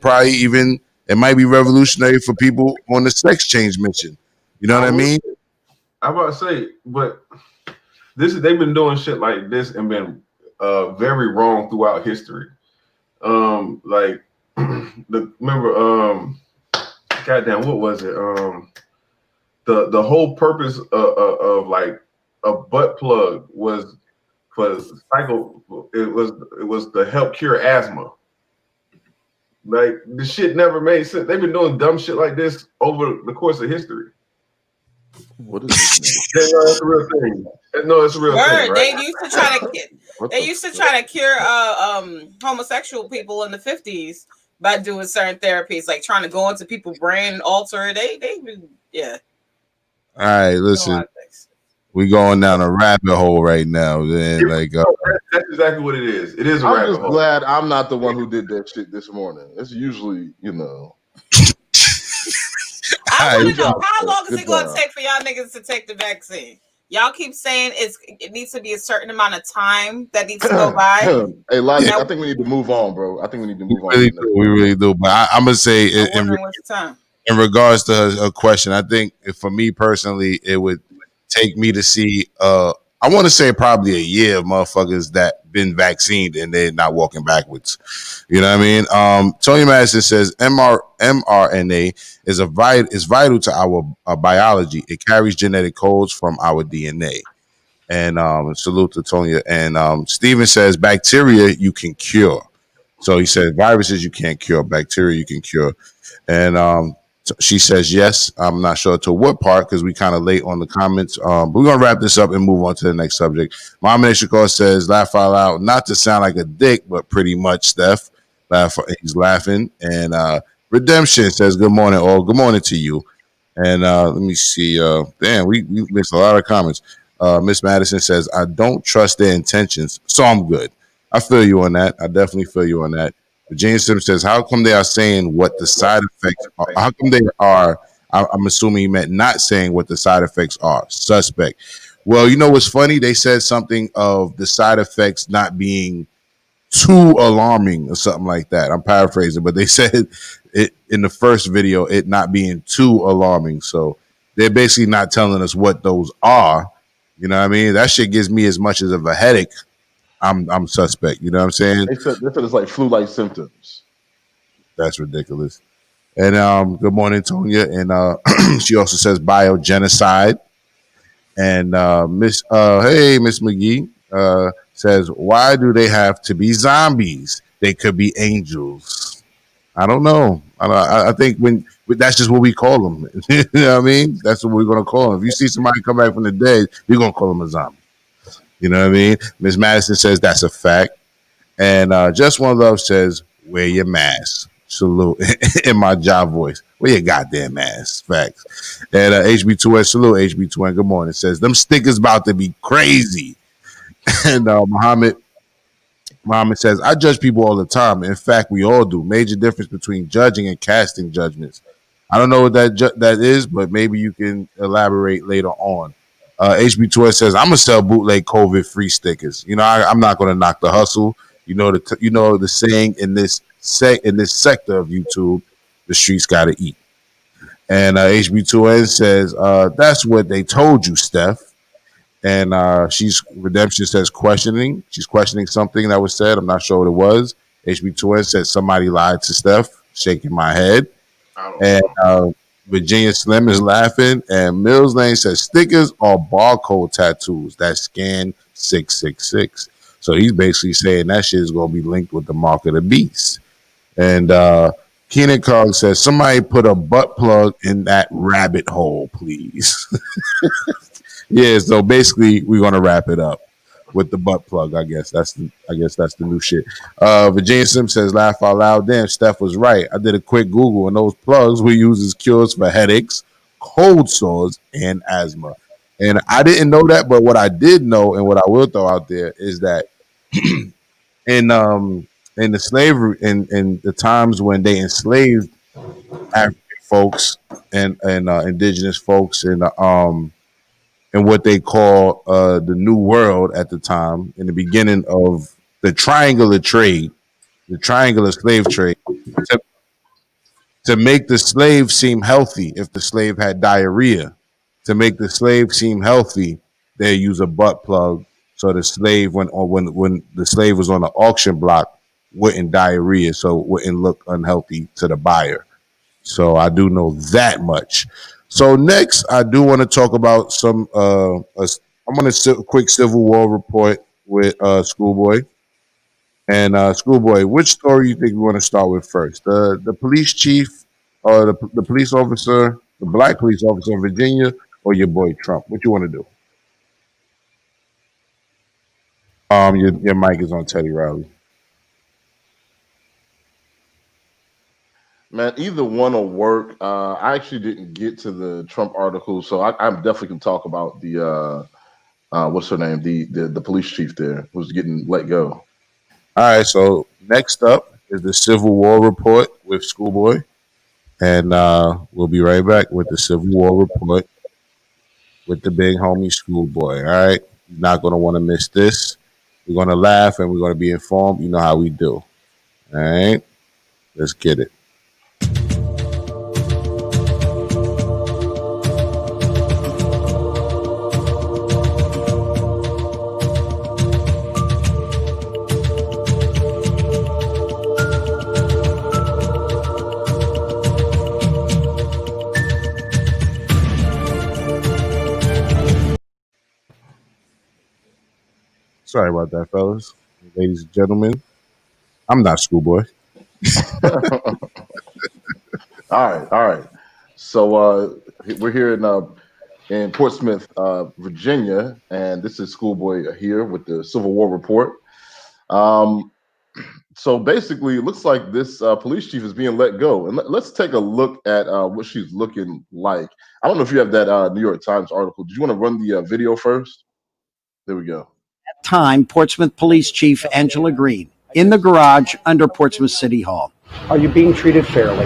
it might be revolutionary for people on the sex change mission. You know what I mean? I'm about to say, but they've been doing shit like this and been very wrong throughout history. Like goddamn, what was it? The whole purpose of like a butt plug was for cycle. It was to help cure asthma. Like the shit never made sense. They've been doing dumb shit like this over the course of history. What is this? No, it's a real thing. No, it's a real thing. Right? They used to try to cure homosexual people in the 50s by doing certain therapies, like trying to go into people's brain and alter it. Yeah. All right, listen. We going down a rabbit hole right now. Then, like, that's exactly what it is. It is a I'm rabbit just hole. glad I'm not the one who did that shit this morning. It's usually, I want to know how long is Good it going to job. take for y'all niggas to take the vaccine? Y'all keep saying it needs to be a certain amount of time that needs to go by. Hey, Logic, I think we need to move on, bro. I think we need to move on. we really do. But I'm gonna say, What's the time? in regards to her question, I think for me personally, it would take me to see. I want to say probably a year of motherfuckers that been vaccinated and they're not walking backwards. You know what I mean? Tony Madison says mRNA is vital to our biology. It carries genetic codes from our DNA. And salute to Tonya. And Steven says bacteria you can cure. So he said viruses you can't cure, bacteria you can cure. And she says yes. I'm not sure to what part because we kind of late on the comments. But we're gonna wrap this up and move on to the next subject. Mohammed Ishikor says laugh out loud, not to sound like a dick, but pretty much Steph. He's laughing. And Redemption says good morning, all. Good morning to you. And let me see. Damn, we missed a lot of comments. Miss Madison says, I don't trust their intentions, so I'm good. I feel you on that. I definitely feel you on that. Virginia Sims says, how come they are saying what the side effects are? How come they are? I'm assuming he meant not saying what the side effects are. Suspect. Well, you know what's funny? They said something of the side effects not being too alarming or something like that. I'm paraphrasing, but they said it in the first video, it not being too alarming. So they're basically not telling us what those are. You know what I mean? That shit gives me as much as of a headache. I'm suspect. You know what I'm saying? They said it's like flu-like symptoms. That's ridiculous. And good morning, Tonya. And she also says biogenocide. And Miss McGee says, why do they have to be zombies? They could be angels. I don't know. I think that's just what we call them. You know what I mean? That's what we're gonna call them. If you see somebody come back from the dead, you're gonna call them a zombie. You know what I mean? Miss Madison says that's a fact. And Just One Love says, wear your mask. Salute in my job voice. Wear your goddamn mask. Facts. And HB2N, salute HB2N. Good morning. Says, them stickers about to be crazy. And Muhammad says, I judge people all the time. In fact, we all do. Major difference between judging and casting judgments. I don't know what that is, but maybe you can elaborate later on. HB2S says, I'm gonna sell bootleg COVID-free stickers. You know, I'm not gonna knock the hustle. You know the saying in this sector of YouTube, the streets gotta eat. And HB2N says, that's what they told you, Steph. And Redemption says questioning. She's questioning something that was said. I'm not sure what it was. HB2N says somebody lied to Steph. Shaking my head. And Virginia Slim is laughing. And Mills Lane says stickers are barcode tattoos that scan 666. So he's basically saying that shit is going to be linked with the mark of the beast. And Keenan Cog says somebody put a butt plug in that rabbit hole, please. Yeah, so basically we're gonna wrap it up with the butt plug. I guess that's the new shit. Virginia Sim says, laugh out loud. Damn, Steph was right. I did a quick Google and those plugs we use as cures for headaches, cold sores, and asthma. And I didn't know that, but what I did know and what I will throw out there is that in the slavery in the times when they enslaved African folks and indigenous folks and what they call the New World at the time, in the beginning of the triangular slave trade, to make the slave seem healthy. If the slave had diarrhea, to make the slave seem healthy, they use a butt plug so the slave, when the slave was on the auction block, wouldn't diarrhea, so it wouldn't look unhealthy to the buyer. So I do know that much. So next, I do want to talk about I'm on a quick Civil War report with Schoolboy. And Schoolboy, which story you think we want to start with first? The police chief, or the police officer, the black police officer in Virginia, or your boy Trump? What you want to do? Your mic is on Teddy Riley. Man, either one will work. I actually didn't get to the Trump article, so I definitely can talk about the what's her name, the police chief there who's getting let go. All right, so next up is the Civil War report with Schoolboy, and we'll be right back with the Civil War report with the big homie Schoolboy. All right, you're not gonna want to miss this. We're gonna laugh and we're gonna be informed. You know how we do. All right, let's get it. Sorry about that, fellas, ladies and gentlemen. I'm not Schoolboy. All right. So we're here in Portsmouth, Virginia, and this is Schoolboy here with the Civil War report. So basically, it looks like this police chief is being let go, and let's take a look at what she's looking like. I don't know if you have that New York Times article. Do you want to run the video first? There we go. Time, Portsmouth Police Chief Angela Green in the garage under Portsmouth City Hall. Are you being treated fairly?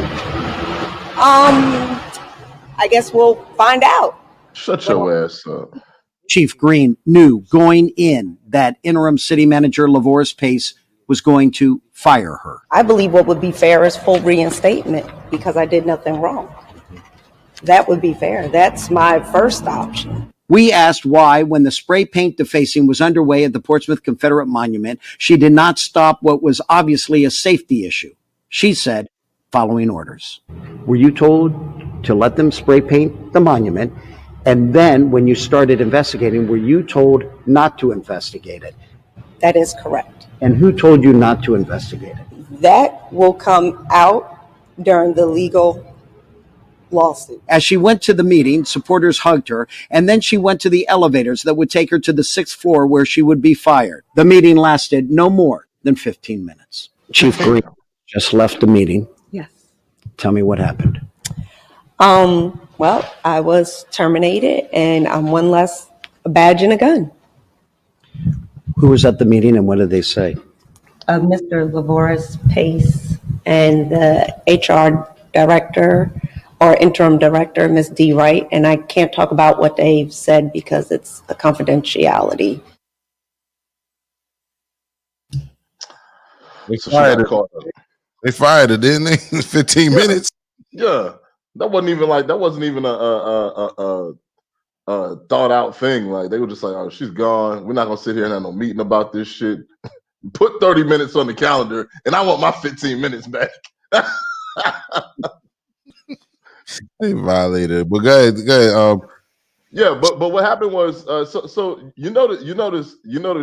I guess we'll find out. Shut your ass up. Chief Green knew going in that interim city manager Lavoris Pace was going to fire her. I believe what would be fair is full reinstatement because I did nothing wrong. That would be fair. That's my first option. We asked why, when the spray paint defacing was underway at the Portsmouth Confederate Monument, she did not stop what was obviously a safety issue. She said, following orders. Were you told to let them spray paint the monument? And then when you started investigating, were you told not to investigate it? That is correct. And who told you not to investigate it? That will come out during the legal lawsuit. As she went to the meeting, supporters hugged her, and then she went to the elevators that would take her to the 6th floor where she would be fired. The meeting lasted no more than 15 minutes. Chief Green just left the meeting. Yes. Tell me what happened. Well, I was terminated and I'm one less badge and a gun. Who was at the meeting and what did they say? Mr. Lavoris Pace and the HR director or interim director, Ms. D. Wright, and I can't talk about what they've said because it's a confidentiality. They fired her. They fired her, didn't they? 15 minutes. Yeah, that wasn't even a thought out thing. Like they were just like, "Oh, she's gone. We're not gonna sit here and have no meeting about this shit." Put 30 minutes on the calendar, and I want my 15 minutes back. They violated, but go ahead. Yeah, but what happened was, so you notice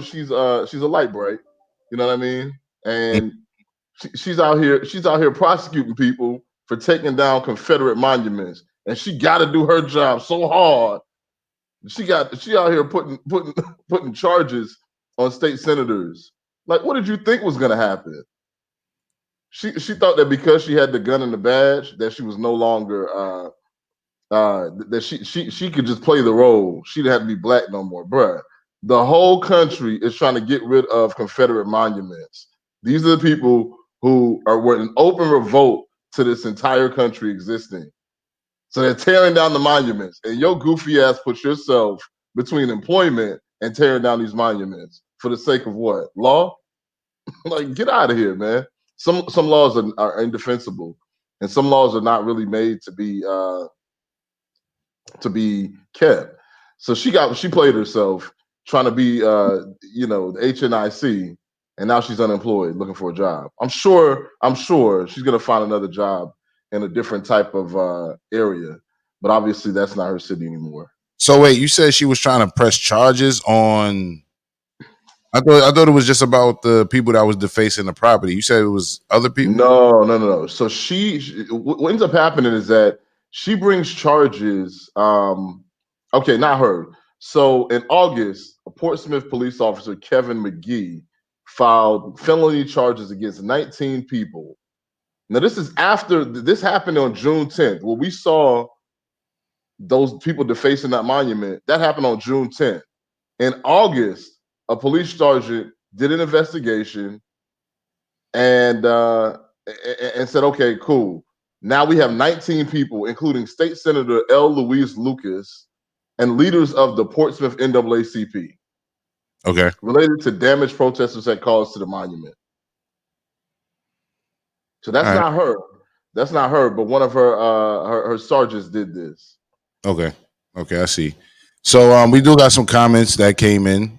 she's a light bright, you know what I mean, and she's out here prosecuting people for taking down Confederate monuments, and she got to do her job so hard. She out here putting charges on state senators. Like, what did you think was gonna happen? She thought that because she had the gun and the badge, that she was no longer that she could just play the role. She didn't have to be black no more, bruh. The whole country is trying to get rid of Confederate monuments. These are the people who were in open revolt to this entire country existing. So they're tearing down the monuments, and your goofy ass puts yourself between employment and tearing down these monuments for the sake of what? Law? Like, get out of here, man. Some laws are indefensible, and some laws are not really made to be kept. So she played herself trying to be the HNIC, and now she's unemployed looking for a job. I'm sure she's gonna find another job in a different type of area, but obviously that's not her city anymore. So wait, you said she was trying to press charges on. I thought it was just about the people that was defacing the property. You said it was other people. No. So what ends up happening is that she brings charges. Okay, not her. So in August, a Portsmouth police officer, Kevin McGee, filed felony charges against 19 people Now, this is after this happened on June 10th. Well, we saw those people defacing that monument. That happened on June 10th. In August, a police sergeant did an investigation and said, okay, cool. Now we have 19 people, including State Senator L. Louise Lucas and leaders of the Portsmouth NAACP. Okay. Related to damage protesters had caused to the monument. So that's All right. not her. That's not her, but one of her sergeants did this. Okay. Okay, I see. So we do got some comments that came in.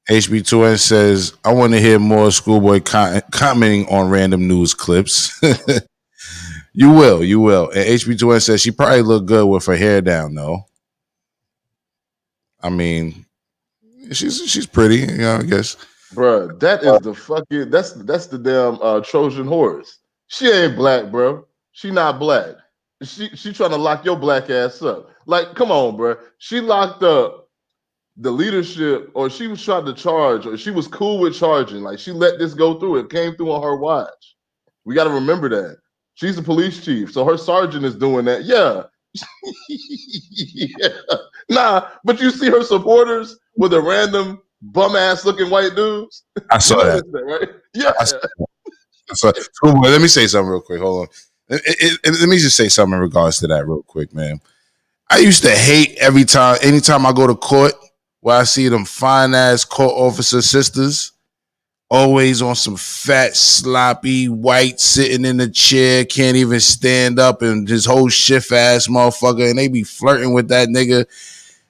HB2N says, I want to hear more Schoolboy commenting on random news clips. You will. And HB2N says she probably looked good with her hair down, though. I mean, she's pretty, you know, I guess. Bruh, that is the fucking that's the damn Trojan horse. She ain't black, bro. She not black. She trying to lock your black ass up. Like, come on, bro. She locked up the leadership, or she was trying to charge, or she was cool with charging. Like, she let this go through. It came through on her watch. We got to remember that. She's the police chief, so her sergeant is doing that. Yeah. Yeah. Nah, but you see her supporters with a random bum ass looking white dudes. I saw that. Right? Yeah. I saw that. Schoolboy, let me say something real quick. Hold on. Let me just say something in regards to that real quick, man. I used to hate anytime I go to court where I see them fine ass court officer sisters always on some fat, sloppy, white, sitting in the chair, can't even stand up, and this whole shift ass motherfucker, and they be flirting with that nigga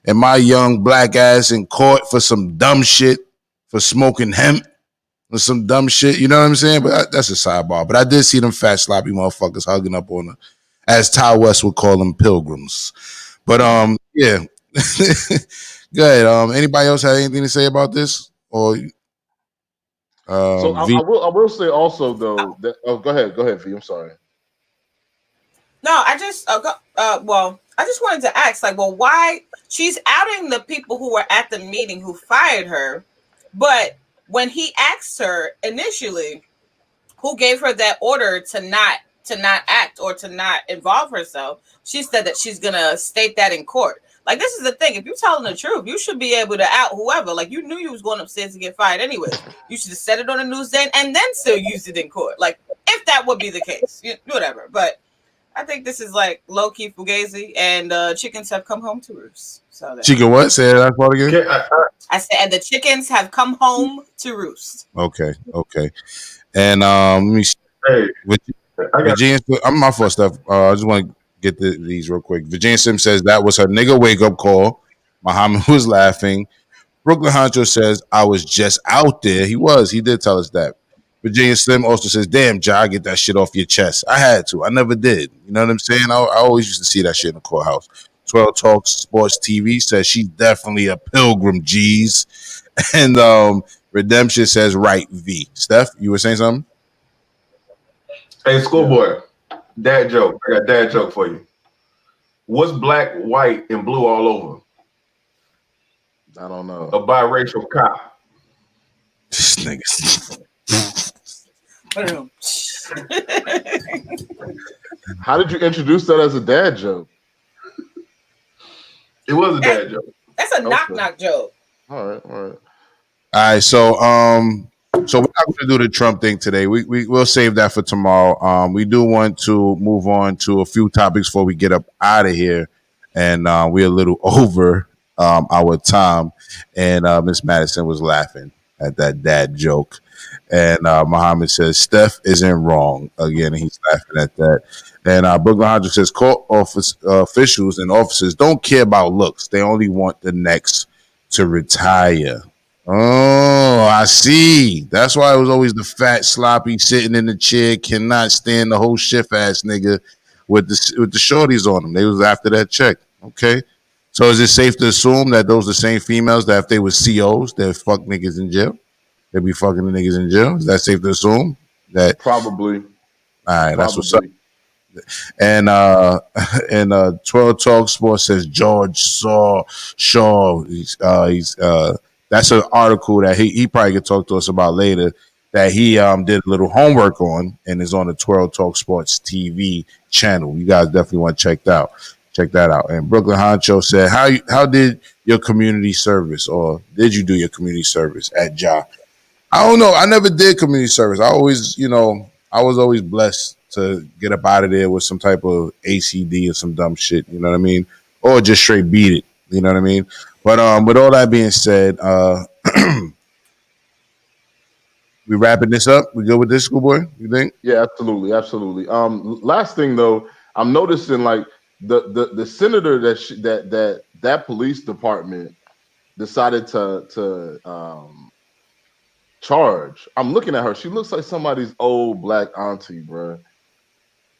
and my young black ass in court for some dumb shit, for smoking hemp or some dumb shit. You know what I'm saying? But that's a sidebar. But I did see them fat, sloppy motherfuckers hugging up on her, as Ty West would call them, pilgrims. But yeah. Go ahead. Anybody else have anything to say about this? Or So I will say also though that go ahead, V. I'm sorry. No, I just I just wanted to ask, like, well, why she's outing the people who were at the meeting who fired her, but when he asked her initially who gave her that order to not act or to not involve herself, she said that she's gonna state that in court. Like, this is the thing. If you're telling the truth, you should be able to out whoever. Like, you knew you was going upstairs to get fired anyway. You should have said it on the news then and then still used it in court. Like, if that would be the case, whatever. But I think this is like low-key fugazi, and chickens have come home to roost. So chicken what? Say that part again. I said, and the chickens have come home to roost. Okay. And let me. Hey, Virginia, I'm my first stuff. I just want to get these real quick. Virginia Sim says that was her nigga wake up call. Muhammad was laughing. Brooklyn Honcho says I was just out there. He did tell us that. Virginia Slim also says, damn, Jah, get that shit off your chest. I had to. I never did. You know what I'm saying? I always used to see that shit in the courthouse. Twirl Talks Sports TV says she's definitely a pilgrim, G's. And Redemption says, right, V. Steph, you were saying something? Hey, Schoolboy, dad joke. I got dad joke for you. What's black, white, and blue all over? I don't know. A biracial cop. This nigga. How did you introduce that as a dad joke? It was a dad joke. That's a knock joke. All right. All right, so we're not going to do the Trump thing today. We'll save that for tomorrow. We do want to move on to a few topics before we get up out of here, and we're a little over our time. And Miss Madison was laughing at that dad joke, and Muhammad says Steph isn't wrong again, and he's laughing at that. And Brooklyn Hodges says court officials and officers don't care about looks; they only want the next to retire. Oh, I see. That's why it was always the fat, sloppy, sitting in the chair, cannot stand the whole shift ass nigga with the shorties on them. They was after that check. Okay. So is it safe to assume that those are the same females that if they were COs, they'd fuck niggas in jail? They'd be fucking the niggas in jail? Is that safe to assume? That probably. All right, that's what's up. And 12 Talk Sports says George Shaw. He's that's an article that he probably could talk to us about later. that he did a little homework on and is on the Twirl Talk Sports TV channel. You guys definitely want to check that out. And Brooklyn Honcho said, how did your community service, or did you do your community service at Jah? I don't know. I never did community service. I always, I was always blessed to get up out of there with some type of ACD or some dumb shit. You know what I mean? Or just straight beat it. You know what I mean? But with all that being said, we wrapping this up. We good with this, Schoolboy? You think? Yeah, absolutely. Last thing though, I'm noticing like the senator that police department decided to charge. I'm looking at her. She looks like somebody's old black auntie, bro.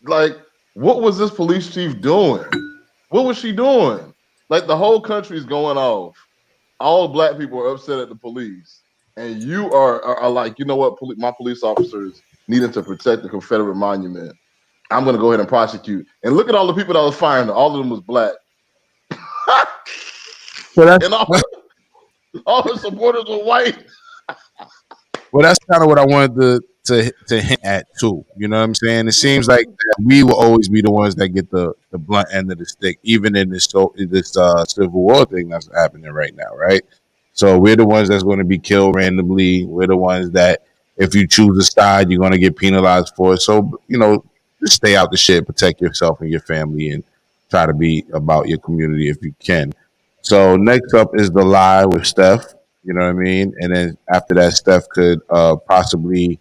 Like, what was this police chief doing? What was she doing? Like, the whole country's going off. All black people are upset at the police. And you are like, you know what? My police officers needed to protect the Confederate monument. I'm going to go ahead and prosecute. And look at all the people that was firing. All of them was black. And all the supporters were white. Well, that's kind of what I wanted to hint at too. You know what I'm saying? It seems like that we will always be the ones that get the blunt end of the stick, even in this Civil War thing that's happening right now, right? So we're the ones that's going to be killed randomly. We're the ones that if you choose a side, you're going to get penalized for it. So, just stay out the shit, protect yourself and your family, and try to be about your community if you can. So next up is the lie with Steph. You know what I mean? And then after that, Steph could possibly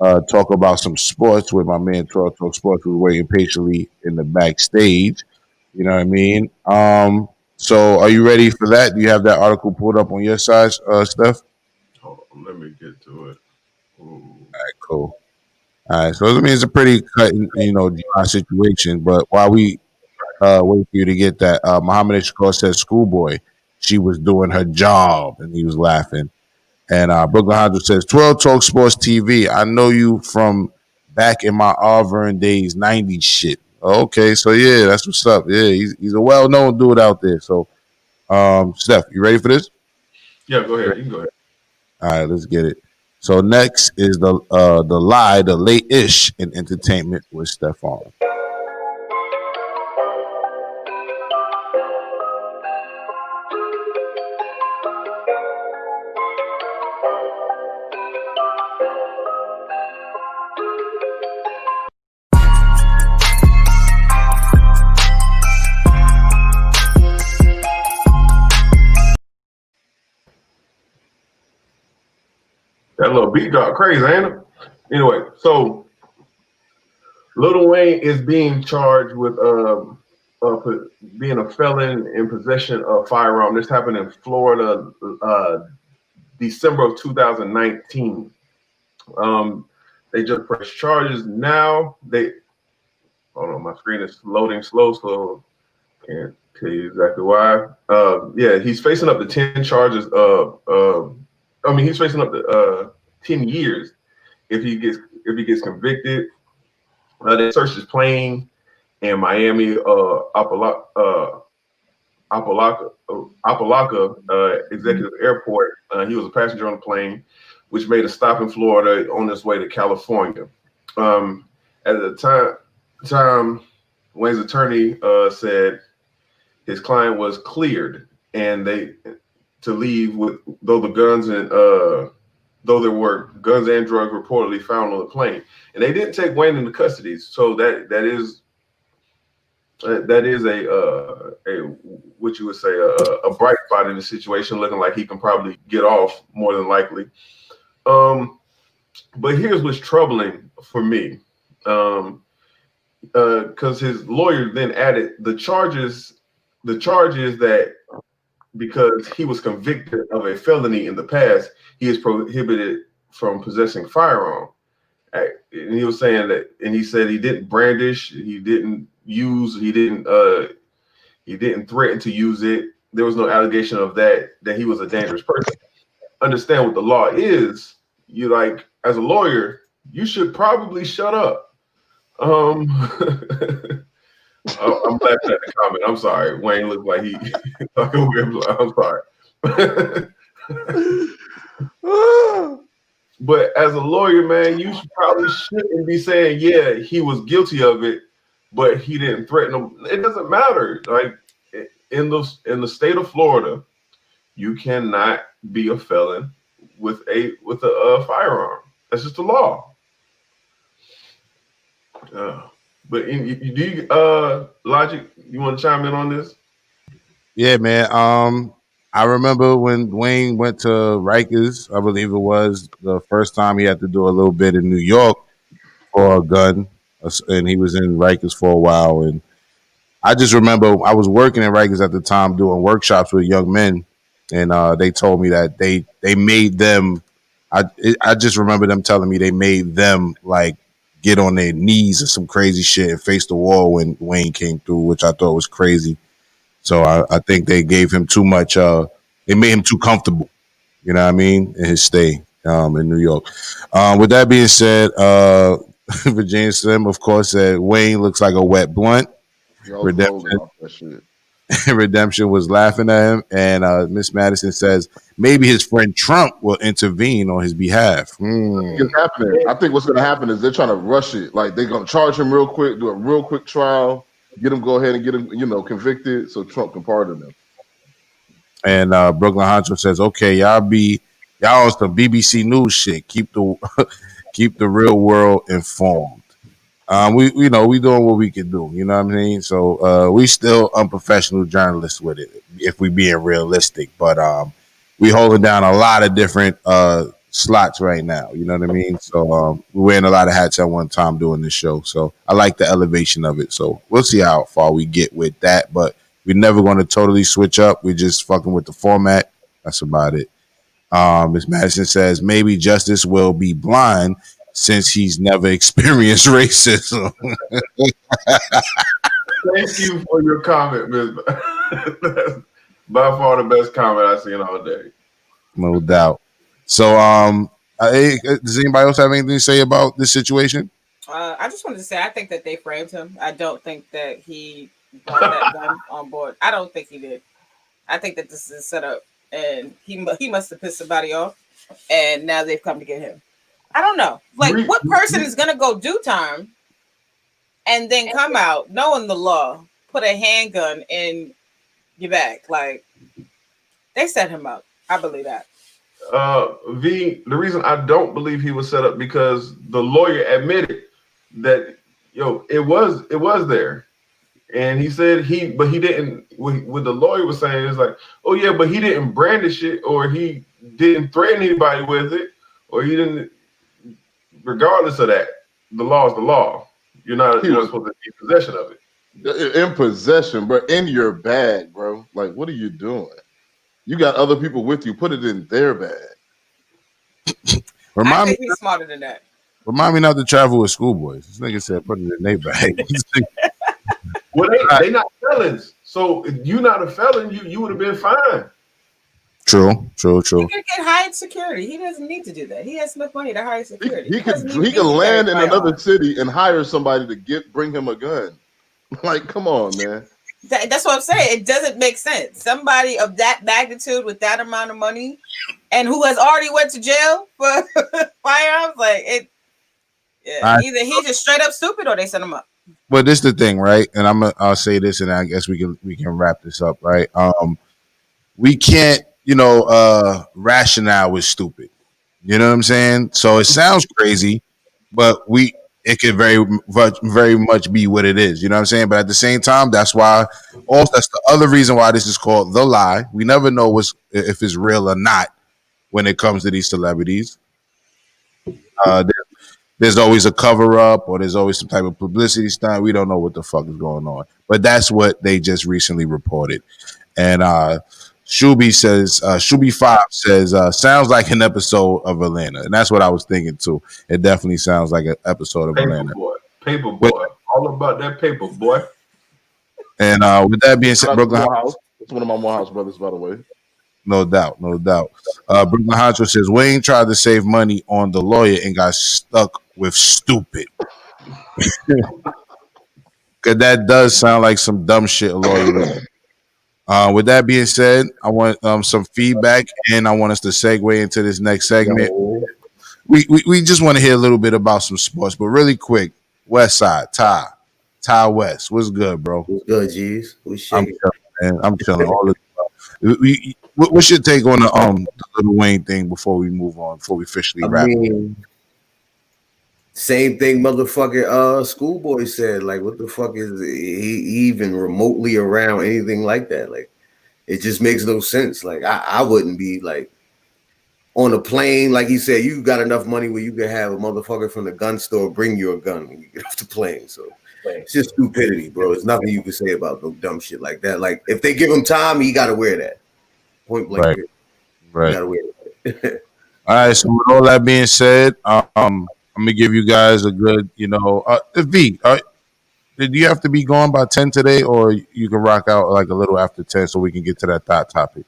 talk about some sports with my man Twirl Talk Sports, who's waiting patiently in the backstage. You know what I mean? So are you ready for that? Do you have that article pulled up on your side, Steph? Hold on, let me get to it. Ooh. All right, cool. All right, so I mean, it's a pretty cut, dry situation. But while we wait for you to get that, Muhammad Shakur said, "Schoolboy, she was doing her job," and he was laughing. And Brooklyn Hodge says, "Twirl Talk Sports TV. I know you from back in my Auburn days, '90s shit." Okay, so yeah, that's what's up. Yeah, he's a well-known dude out there. So, Steph, you ready for this? Yeah, go ahead. You can go ahead. All right, let's get it. So next is the lie, the late-ish in entertainment with Stephon. That little beat drop crazy, ain't it? Anyway, so Lil Wayne is being charged with being a felon in possession of firearm. This happened in Florida, December of 2019. They just pressed charges now. Hold on, my screen is loading slow, so I can't tell you exactly why. Yeah, he's facing up to 10 charges he's facing up to 10 years if he gets convicted. They searched his plane in Miami, Apalaca Executive Airport. He was a passenger on the plane, which made a stop in Florida on his way to California. At the time, Wayne's attorney said his client was cleared and to leave with though there were guns and drugs reportedly found on the plane, and they didn't take Wayne into custody. So that is a what you would say a bright spot in the situation, looking like he can probably get off more than likely. But here's what's troubling for me, because his lawyer then added the charges that because he was convicted of a felony in the past, he is prohibited from possessing firearm. And he was saying that, and he said he didn't brandish, he didn't threaten to use it. There was no allegation of that he was a dangerous person. Understand what the law is. You like, as a lawyer, you should probably shut up. I'm laughing at the comment. I'm sorry. Wayne looked like he like a weird. I'm sorry. But as a lawyer, man, you probably shouldn't be saying, yeah, he was guilty of it, but he didn't threaten him. It doesn't matter. Like in the state of Florida, you cannot be a felon with a firearm. That's just the law. But do you Logic? You want to chime in on this? Yeah, man. I remember when Wayne went to Rikers, I believe it was the first time he had to do a little bit in New York for a gun, and he was in Rikers for a while. And I just remember I was working in Rikers at the time doing workshops with young men, and they told me that they made them. I just remember them telling me they made them like get on their knees or some crazy shit and face the wall when Wayne came through, which I thought was crazy. So I think they gave him too much. They made him too comfortable. You know what I mean? In his stay in New York. With that being said, Virginia Slim, of course, said Wayne looks like a wet blunt. Redemption was laughing at him, and Miss Madison says maybe his friend Trump will intervene on his behalf. I think what's going to happen is they're trying to rush it. Like they're going to charge him real quick, do a real quick trial, get him go ahead and get him, convicted, so Trump can pardon him. And Brooklyn Honcho says, "Okay, y'all on some BBC News shit. Keep the real world informed." We doing what we can do. You know what I mean? So we still unprofessional journalists with it, if we being realistic. But we holding down a lot of different slots right now. You know what I mean? So we're wearing a lot of hats at one time doing this show. So I like the elevation of it. So we'll see how far we get with that. But we're never going to totally switch up. We're just fucking with the format. That's about it. Ms. Madison says maybe Justice will be blind since he's never experienced racism. Thank you for your comment, Ms. That's by far the best comment I've seen all day. No doubt. So, does anybody else have anything to say about this situation? I just wanted to say I think that they framed him. I don't think that he brought that gun on board. I don't think he did. I think that this is set up, and he must have pissed somebody off, and now they've come to get him. I don't know. Like, what person is gonna go do time and then come out knowing the law, put a handgun in your back? Like, they set him up. I believe that. The reason I don't believe he was set up because the lawyer admitted that it was there, and he said he didn't. What the lawyer was saying is like, oh yeah, but he didn't brandish it, or he didn't threaten anybody with it, or he didn't. Regardless of that, the law is the law. You're not supposed to be in possession of it. In possession, but in your bag, bro. Like, what are you doing? You got other people with you. Put it in their bag. I think he's smarter than that. Remind me not to travel with schoolboys. This nigga said put it in their bag. Well, they not felons. So if you're not a felon, you would have been fine. True. He can get hired security. He doesn't need to do that. He has enough money to hire security. He can land in another city and hire somebody to bring him a gun. Like, come on, man. That's what I'm saying. It doesn't make sense. Somebody of that magnitude with that amount of money and who has already went to jail for firearms, like it. Yeah, either he's just straight up stupid or they set him up. But this is the thing, right? And I'll say this, and I guess we can wrap this up, right? We can't, rationale with stupid. You know what I'm saying? So it sounds crazy, but it could very much be what it is. You know what I'm saying? But at the same time, that's the other reason why this is called The Lie. We never know if it's real or not when it comes to these celebrities. There's always a cover up, or there's always some type of publicity stunt. We don't know what the fuck is going on, but that's what they just recently reported. And Shuby5 says, sounds like an episode of Atlanta. And that's what I was thinking too. It definitely sounds like an episode of Atlanta. Paper boy. All about that paper boy. And with that being said, Brooklyn House. It's one of my Morehouse brothers, by the way. No doubt. Brooklyn Honcho says, Wayne tried to save money on the lawyer and got stuck with stupid. Because that does sound like some dumb shit a lawyer would. With that being said, I want some feedback, and I want us to segue into this next segment. we just want to hear a little bit about some sports, but really quick, West Side, Ty West, what's good, bro? What's good, G's? We shaking. I'm chilling. All the what's your take on the Lil Wayne thing before we move on? Before we officially wrap? Same thing, motherfucking Schoolboy said. Like, what the fuck is he even remotely around anything like that? Like, it just makes no sense. Like, I wouldn't be like on a plane, like he said. You got enough money where you can have a motherfucker from the gun store bring you a gun when you get off the plane. So it's just stupidity, bro. There's nothing you can say about no dumb shit like that. Like, if they give him time, he got to wear that. Point blank. Right. You got to wear that. All right. So with all that being said, I'm gonna give you guys a good, V. Did you have to be gone by 10 today, or you can rock out like a little after 10 so we can get to that thought topic?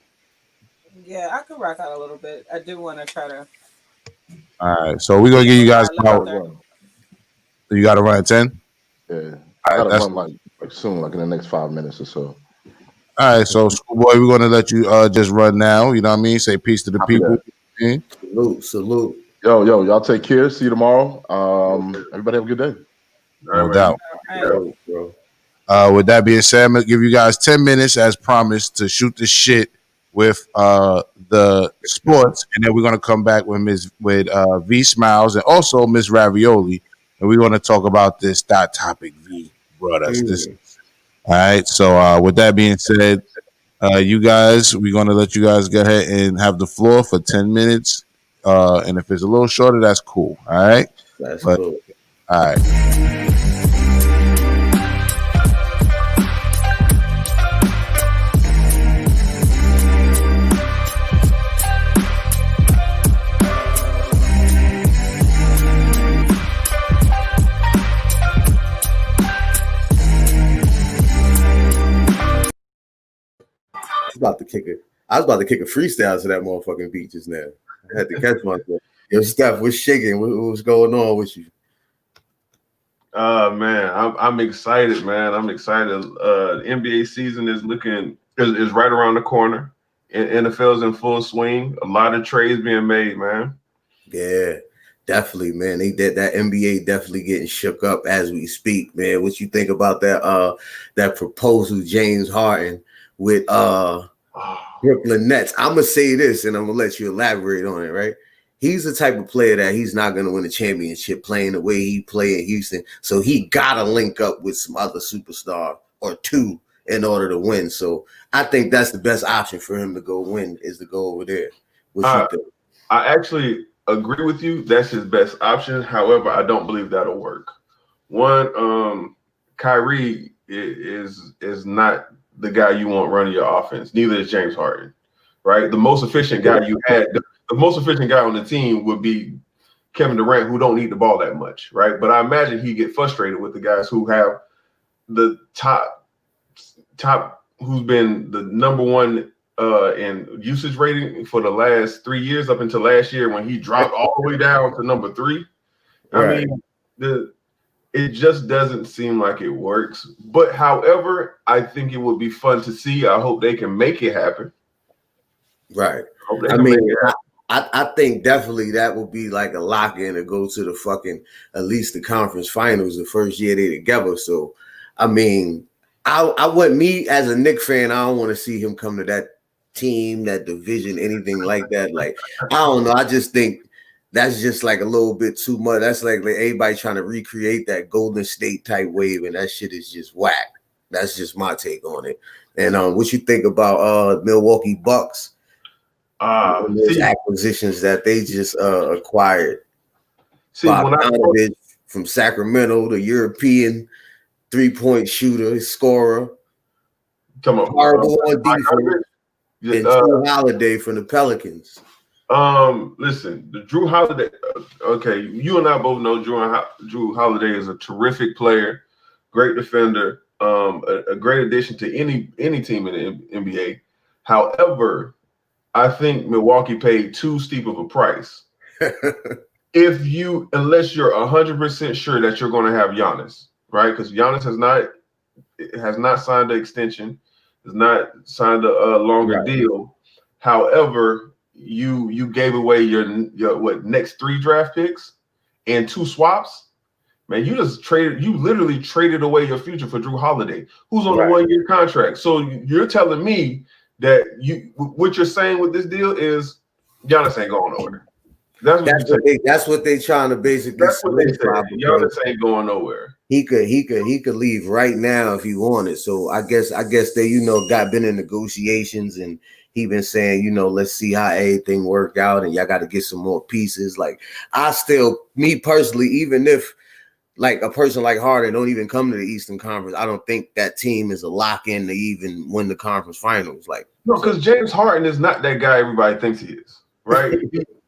Yeah, I could rock out a little bit. I do want to try to. All right, so we're gonna give you guys out. You got to run at 10. Yeah, I gotta run like soon, like in the next 5 minutes or so. All right, so Schoolboy, we're gonna let you just run now. You know what I mean? Say peace to the people. Salute. Yo, y'all take care. See you tomorrow. Everybody have a good day. No doubt. With that being said, I'm gonna give you guys 10 minutes as promised to shoot the shit with the sports, and then we're gonna come back with VeeSmilez and also MsRavioli, and we're gonna talk about this topic V brought us. This. All right. So with that being said, you guys, we're gonna let you guys go ahead and have the floor for 10 minutes. And if it's a little shorter, that's cool. All right. That's cool. All right. I was about to kick a freestyle to that motherfucking beat just now. I had to catch myself. Yo, Steph, what's shaking? What's going on with you? Man, I'm excited, man. I'm excited. The NBA season is right around the corner. NFL's in full swing. A lot of trades being made, man. Yeah, definitely, man. That NBA definitely getting shook up as we speak, man. What you think about that proposal, James Harden with Brooklyn Nets? I'm gonna say this, and I'm gonna let you elaborate on it, right? He's the type of player that he's not going to win a championship playing the way he played in Houston. So he got to link up with some other superstar or two in order to win. So I think that's the best option for him to go win, is to go over there. What you think? I actually agree with you. That's his best option. However, I don't believe that'll work. One, Kyrie is not the guy you want running your offense. Neither is James Harden, right? The most efficient guy you had – the most efficient guy on the team would be Kevin Durant, who don't need the ball that much, right? But I imagine he'd get frustrated with the guys who have the top, who's been the number one in usage rating for the last 3 years up until last year when he dropped all the way down to number 3. I mean, it just doesn't seem like it works. But however, I think it would be fun to see. I hope they can make it happen. Right. I mean, I think definitely that will be like a lock-in to go to the fucking, at least the conference finals the first year they together. So, I mean, I want me as a Knicks fan, I don't want to see him come to that team, that division, anything like that. Like, I don't know. I just think that's just like a little bit too much. That's like everybody trying to recreate that Golden State type wave, and that shit is just whack. That's just my take on it. And what you think about Milwaukee Bucks? Those acquisitions that they just acquired. Bogdanovic from Sacramento, the European 3-point shooter, scorer. Horrible on defense. And Drew Holiday from the Pelicans. Listen, the Drew Holiday. Okay, you and I both know Drew Holiday is a terrific player, great defender, a great addition to any team in the NBA. However, I think Milwaukee paid too steep of a price. Unless you're 100% sure that you're going to have Giannis, right? Because Giannis has not signed an extension, has not signed a longer deal. However, you gave away your next 3 draft picks and 2 swaps. Man, you literally traded away your future for Drew Holiday, who's on a 1-year contract. So you're telling me that what you're saying with this deal is Giannis ain't going nowhere. That's what they trying to basically. That's what they said. Giannis ain't going nowhere. He could leave right now if he wanted. So I guess they been in negotiations, and he been saying, let's see how everything work out, and y'all got to get some more pieces. Like me personally, even if like a person like Harden don't even come to the Eastern Conference, I don't think that team is a lock in to even win the conference finals. Like no, because James Harden is not that guy everybody thinks he is, right?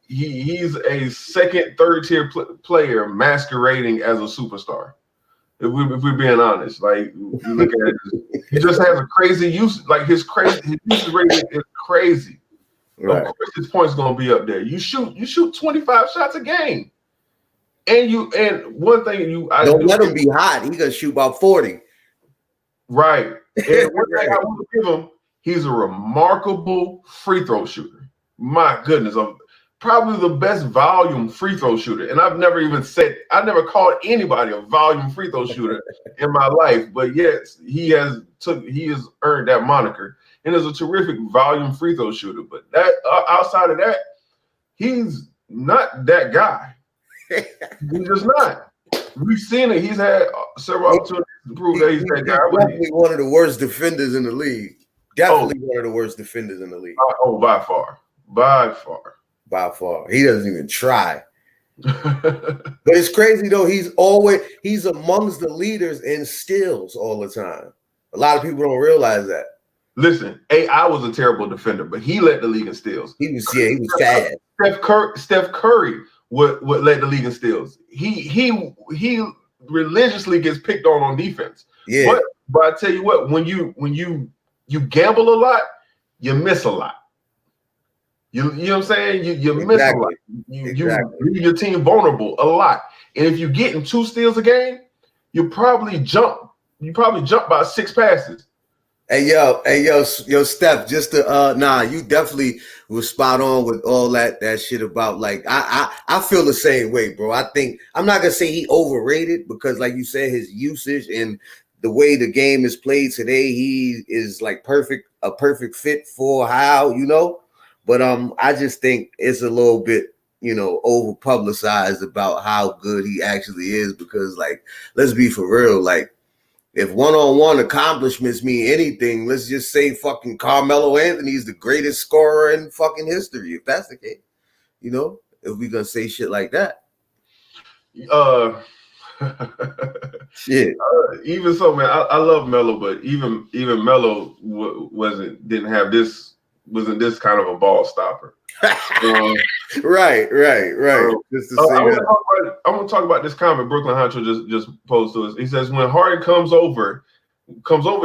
He's a second, third tier player masquerading as a superstar. If we're being honest, like you look at it, he just has a crazy use. Like his usage rating is crazy. Right. Of course, his points gonna be up there. You shoot 25 shots a game, and one thing don't let him be hot. He gonna shoot about 40. Right. And one thing I want to give him, he's a remarkable free throw shooter. My goodness, probably the best volume free throw shooter. And I never called anybody a volume free throw shooter in my life, but yes, he has earned that moniker and is a terrific volume free throw shooter. But that outside of that, he's not that guy. He's just not. We've seen it. He's had several opportunities to prove that he's that guy. Definitely one of the worst defenders in the league. Definitely one of the worst defenders in the league. By far. By far. He doesn't even try. But it's crazy though. He's amongst the leaders in steals all the time. A lot of people don't realize that. Listen, AI was a terrible defender, but he led the league in steals. He was fast. Steph Curry would lead the league in steals. He religiously gets picked on defense. Yeah. But I tell you what, when you gamble a lot, you miss a lot. You know what I'm saying? You miss a lot. You leave your team vulnerable a lot. And if you get in 2 steals a game, you probably jump by 6 passes. Hey yo, Steph, just to you definitely was spot on with all that shit about like I feel the same way, bro. I think I'm not gonna say he overrated because like you said, his usage and the way the game is played today, he is like a perfect fit for how, but I just think it's a little bit, over publicized about how good he actually is because like, let's be for real, like if one-on-one accomplishments mean anything, let's just say fucking Carmelo Anthony's the greatest scorer in fucking history, if that's the case. If we gonna say shit like that. Shit. Even so, man, I love Melo, but even Melo wasn't this kind of a ball stopper. Right. Just to say I want to talk about this comment Brooklyn Honcho just posed to us. He says, when Harden comes over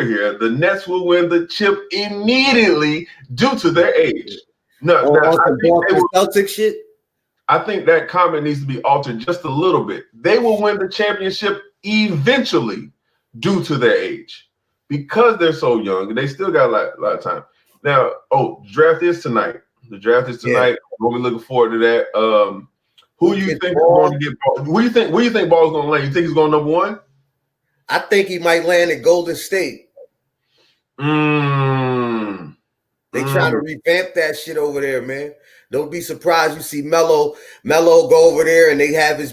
here, the Nets will win the chip immediately due to their age. Celtics shit. I think that comment needs to be altered just a little bit. They will win the championship eventually due to their age because they're so young. They still got a lot of time. Now, draft is tonight. The draft is tonight. We'll be looking forward to that. Who you think is going to get Ball? Where you think Ball's going to land? You think he's going number 1? I think he might land at Golden State. They trying to revamp that shit over there, man. Don't be surprised you see Melo go over there and they have his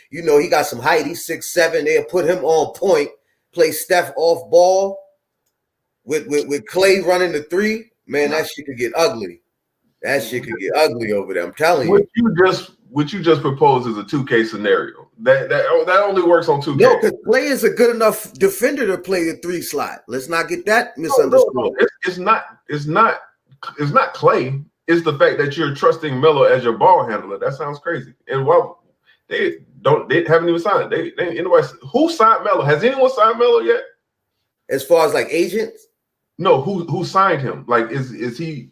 he got some height. He's 6'7". They'll put him on point, play Steph off ball with Clay running the 3. Man, that shit could get ugly. That shit could get ugly over there. I'm telling you. What you just proposed is a 2K scenario. That only works on 2K. No, because Clay is a good enough defender to play the 3 slot. Let's not get that misunderstood. No. It's not Clay. It's the fact that you're trusting Melo as your ball handler. That sounds crazy. And while they haven't even signed. Who signed Melo? Has anyone signed Melo yet? As far as like agents? No, who signed him? Like is he?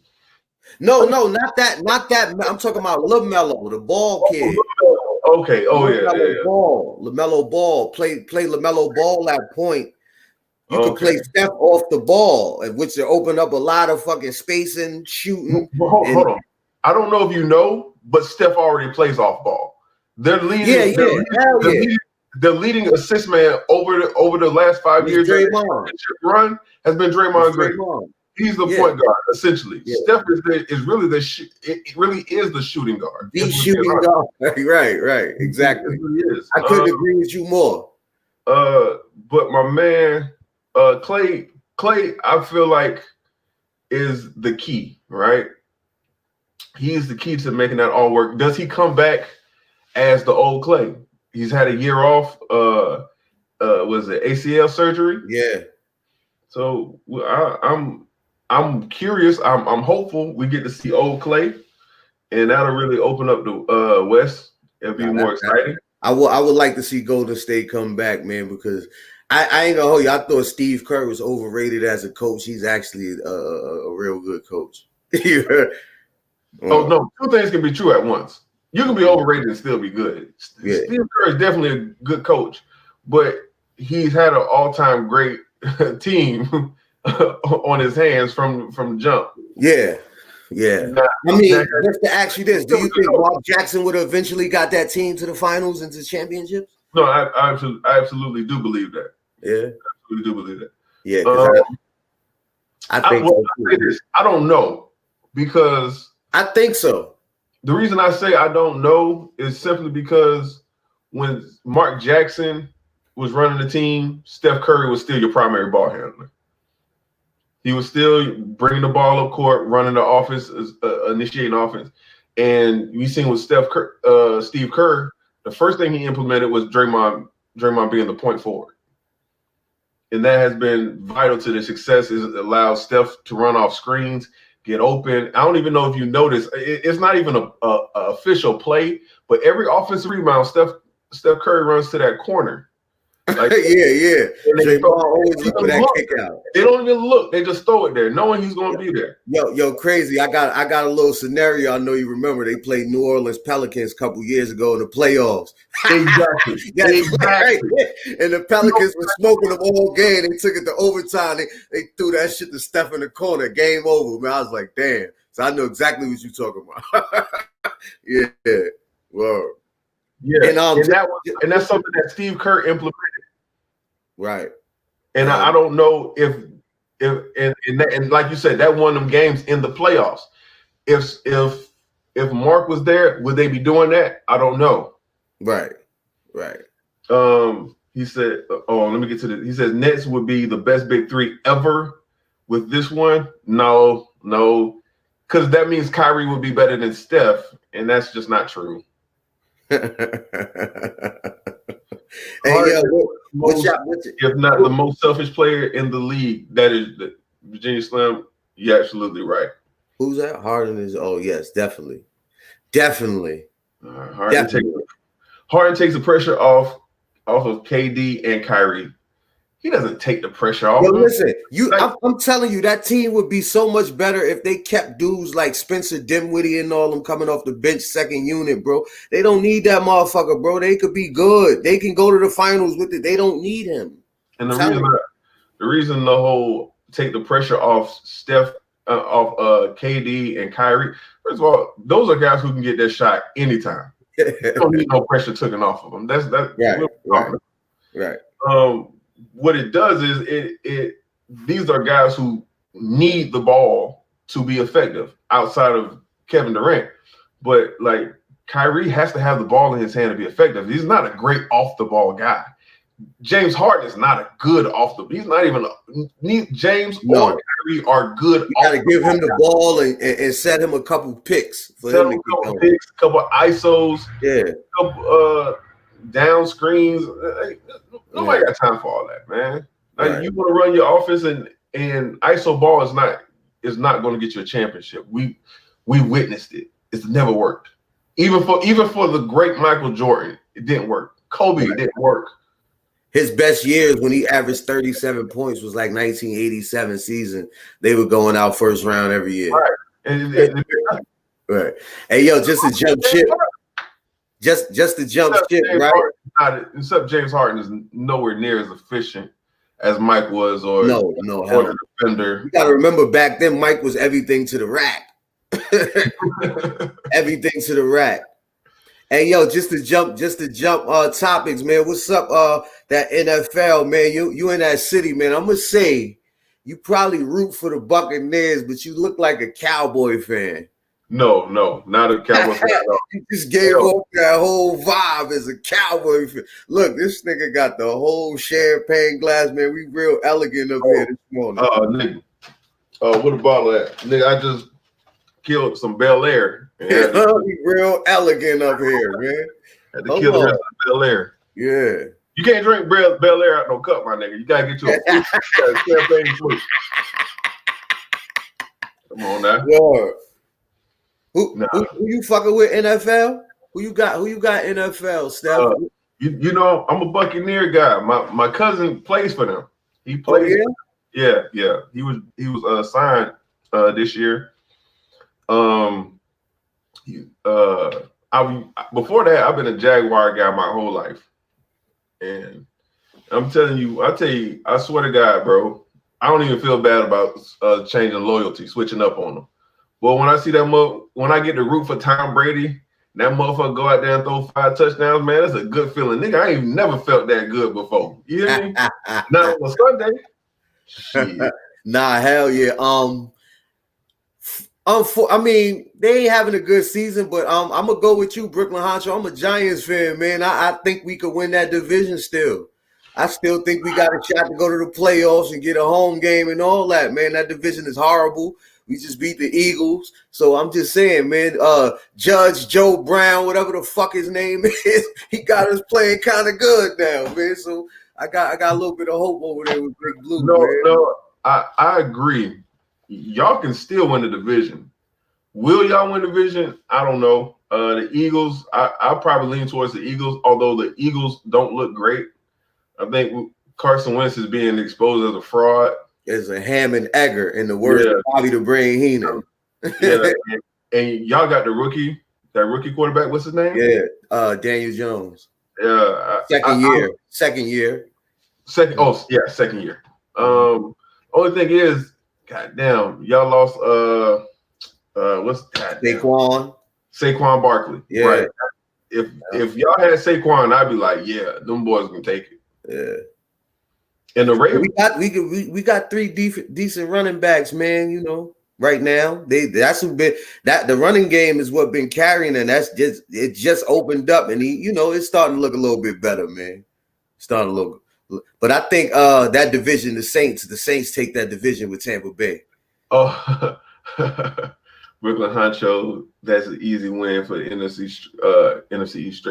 No, not that. I'm talking about LaMelo, the ball kid. Okay. LaMelo Ball. Play LaMelo Ball at point. You can play Steph off the ball, which will open up a lot of fucking spacing, shooting. Hold on. I don't know if you know, but Steph already plays off ball. They're leading. The leading assist man over the last 5 years run has been Draymond Green. He's the point guard essentially. Steph is really it really is the shooting guard. The shooting guard. Right. Exactly. It really is. I couldn't agree with you more. But my man, Clay, I feel like is the key, right? He is the key to making that all work. Does he come back as the old Clay? He's had a year off. Was it ACL surgery? Yeah. So I'm curious. I'm hopeful we get to see old Clay, and that'll really open up the West. It'll be more exciting. I would like to see Golden State come back, man, because I ain't gonna hold you. I thought Steve Kerr was overrated as a coach. He's actually a real good coach. Oh no, two things can be true at once. You can be overrated and still be good. Steve Kerr is definitely a good coach, but he's had an all-time great team on his hands from jump. Yeah. I mean, just to ask you this, do you think Bob Jackson would have eventually got that team to the finals and to championships? No, I absolutely do believe that. Yeah, I absolutely do believe that. Yeah, I don't know, because I think so. The reason I say I don't know is simply because when Mark Jackson was running the team, Steph Curry was still your primary ball handler. He was still bringing the ball up court, running the offense, initiating offense. And we seen with Steve Kerr, the first thing he implemented was Draymond being the point forward. And that has been vital to the success. It allows Steph to run off screens, get open. I don't even know if you noticed, it's not even a official play, but every offensive rebound, Steph Curry runs to that corner. Like, yeah. Draymond always look for that kick out. They don't even look; they just throw it there, knowing he's going to be there. Yo, crazy! I got a little scenario. I know you remember. They played New Orleans Pelicans a couple years ago in the playoffs. Exactly. And the Pelicans were smoking them all game. They took it to overtime. They threw that shit to Steph in the corner. Game over, man. I was like, damn. So I know exactly what you're talking about. Yeah. Well. Yeah, and that's something that Steve Kerr implemented. Right. And I don't know if like you said, that won them games in the playoffs. If Mark was there, would they be doing that? I don't know. Right. He said, let me get to this. He says Nets would be the best big three ever with this one. No, because that means Kyrie would be better than Steph, and that's just not true. If not the most selfish player in the league, that is Virginia Slim. You're absolutely right. Who's that? Harden is. Oh yes, definitely. Harden takes the pressure off of KD and Kyrie. He doesn't take the pressure off. Yo, listen, I'm telling you, that team would be so much better if they kept dudes like Spencer Dinwiddie and all them coming off the bench, second unit, bro. They don't need that motherfucker, bro. They could be good. They can go to the finals with it. They don't need him. And the reason the whole take the pressure off Steph, off KD and Kyrie. First of all, those are guys who can get their shot anytime. They don't need no pressure taken off of them. That's right. What it does is these are guys who need the ball to be effective outside of Kevin Durant. But like Kyrie has to have the ball in his hand to be effective. He's not a great off the ball guy. James Harden is not a good off the. He's not even James or Kyrie are good. You got to give him the ball and set him a couple picks for him to get going. Couple ISOs, yeah, couple down screens. Nobody got time for all that, man. Like, you want to run your offense and ISO ball is not going to get you a championship. We witnessed it. It's never worked. Even for the great Michael Jordan, it didn't work. Kobe, it didn't work. His best years when he averaged 37 points was like 1987 season. They were going out first round every year. Right. Right. Hey, yo, just to jump ship. Just to jump ship, right? Except James Harden is nowhere near as efficient as Mike was, or no, the defender. You got to remember back then, Mike was everything to the rack. Everything to the rack. Hey yo, just to jump topics, man. What's up? That NFL, man. You in that city, man. I'm gonna say you probably root for the Buccaneers, but you look like a Cowboy fan. No, not a Cowboy fan. No. You just gave up that whole vibe as a Cowboy fan. Look, this nigga got the whole champagne glass, man. We real elegant up here this morning. Nigga. What about that? Nigga, I just killed some Bel Air. We real elegant up here, man. Had to kill the rest of Bel Air. Yeah. You can't drink Bel Air out no cup, my nigga. You gotta get you a champagne flute. Come on now. Yeah. Who you fucking with NFL? Who you got NFL, Steph? You know, I'm a Buccaneer guy. My cousin plays for them. He plays. Oh, yeah? Yeah. He was signed this year. Before that, I've been a Jaguar guy my whole life. And I tell you, I swear to God, bro, I don't even feel bad about changing loyalty, switching up on them. But when I see when I get to root for Tom Brady, that motherfucker go out there and throw 5 touchdowns, man, that's a good feeling. Nigga, I ain't never felt that good before. You hear me? Not on Sunday. Shit. Nah, hell yeah. I mean, they ain't having a good season, but I'm gonna go with you, Brooklyn Honcho. I'm a Giants fan, man. I think we could win that division still. I still think we got a shot to go to the playoffs and get a home game and all that, man. That division is horrible. We just beat the Eagles. So I'm just saying, man, Judge Joe Brown, whatever the fuck his name is, he got us playing kind of good now, man. So I got a little bit of hope over there with Big Blue. No, I agree. Y'all can still win the division. Will y'all win the division? I don't know. The Eagles, I'll probably lean towards the Eagles, although the Eagles don't look great. I think Carson Wentz is being exposed as a fraud. As a ham and egger in the words of Bobby the Brain Heenan. Yeah, and y'all got that rookie quarterback. What's his name? Yeah, Daniel Jones. Yeah, second year. Second year. Only thing is, goddamn, y'all lost. What's that? Saquon Barkley. Yeah. Right. If y'all had Saquon, I'd be like, yeah, them boys can take it. Yeah. And the Ravens, we got 3 decent running backs, man. You know, right now that's who been that the running game is what been carrying, and it just opened up, and it's starting to look a little bit better, man. Starting to look, but I think that division, the Saints take that division with Tampa Bay. Oh, Brooklyn Honcho, that's an easy win for the NFC East.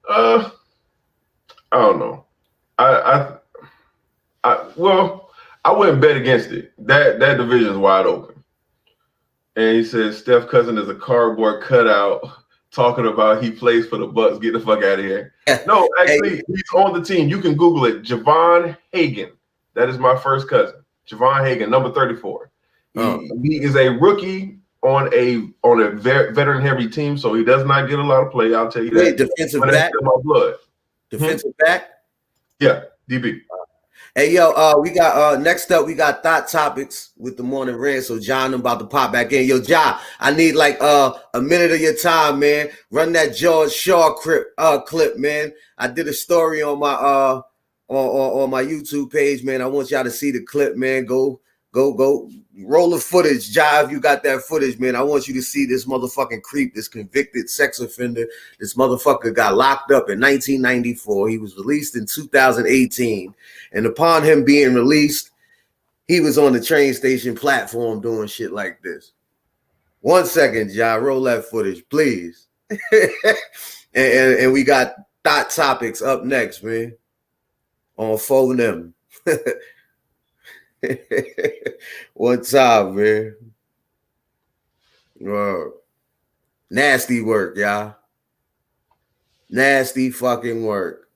I don't know. I wouldn't bet against it. That division is wide open. And he says Steph Cousin is a cardboard cutout talking about he plays for the Bucks. Get the fuck out of here. No, actually, he's on the team. You can Google it. Javon Hagan. That is my first cousin. Javon Hagan, number 34. He is a rookie on a veteran heavy team, so he does not get a lot of play. I'll tell you that. Defensive back. My blood. Defensive back. Yeah, DB. Hey yo, we got next up we got thought topics with the morning rant. So John, I'm about to pop back in. Yo, John, I need like a minute of your time, man. Run that George Shaw clip, man. I did a story on my on my YouTube page, man. I want y'all to see the clip, man. Go roll the footage, Jive. You got that footage, man. I want you to see this motherfucking creep, this convicted sex offender. This motherfucker got locked up in 1994. He was released in 2018. And upon him being released, he was on the train station platform doing shit like this. 1 second, Jive. Roll that footage, please. and we got thought topics up next, man. On phone them. One time, man. Nasty work, y'all. Nasty fucking work.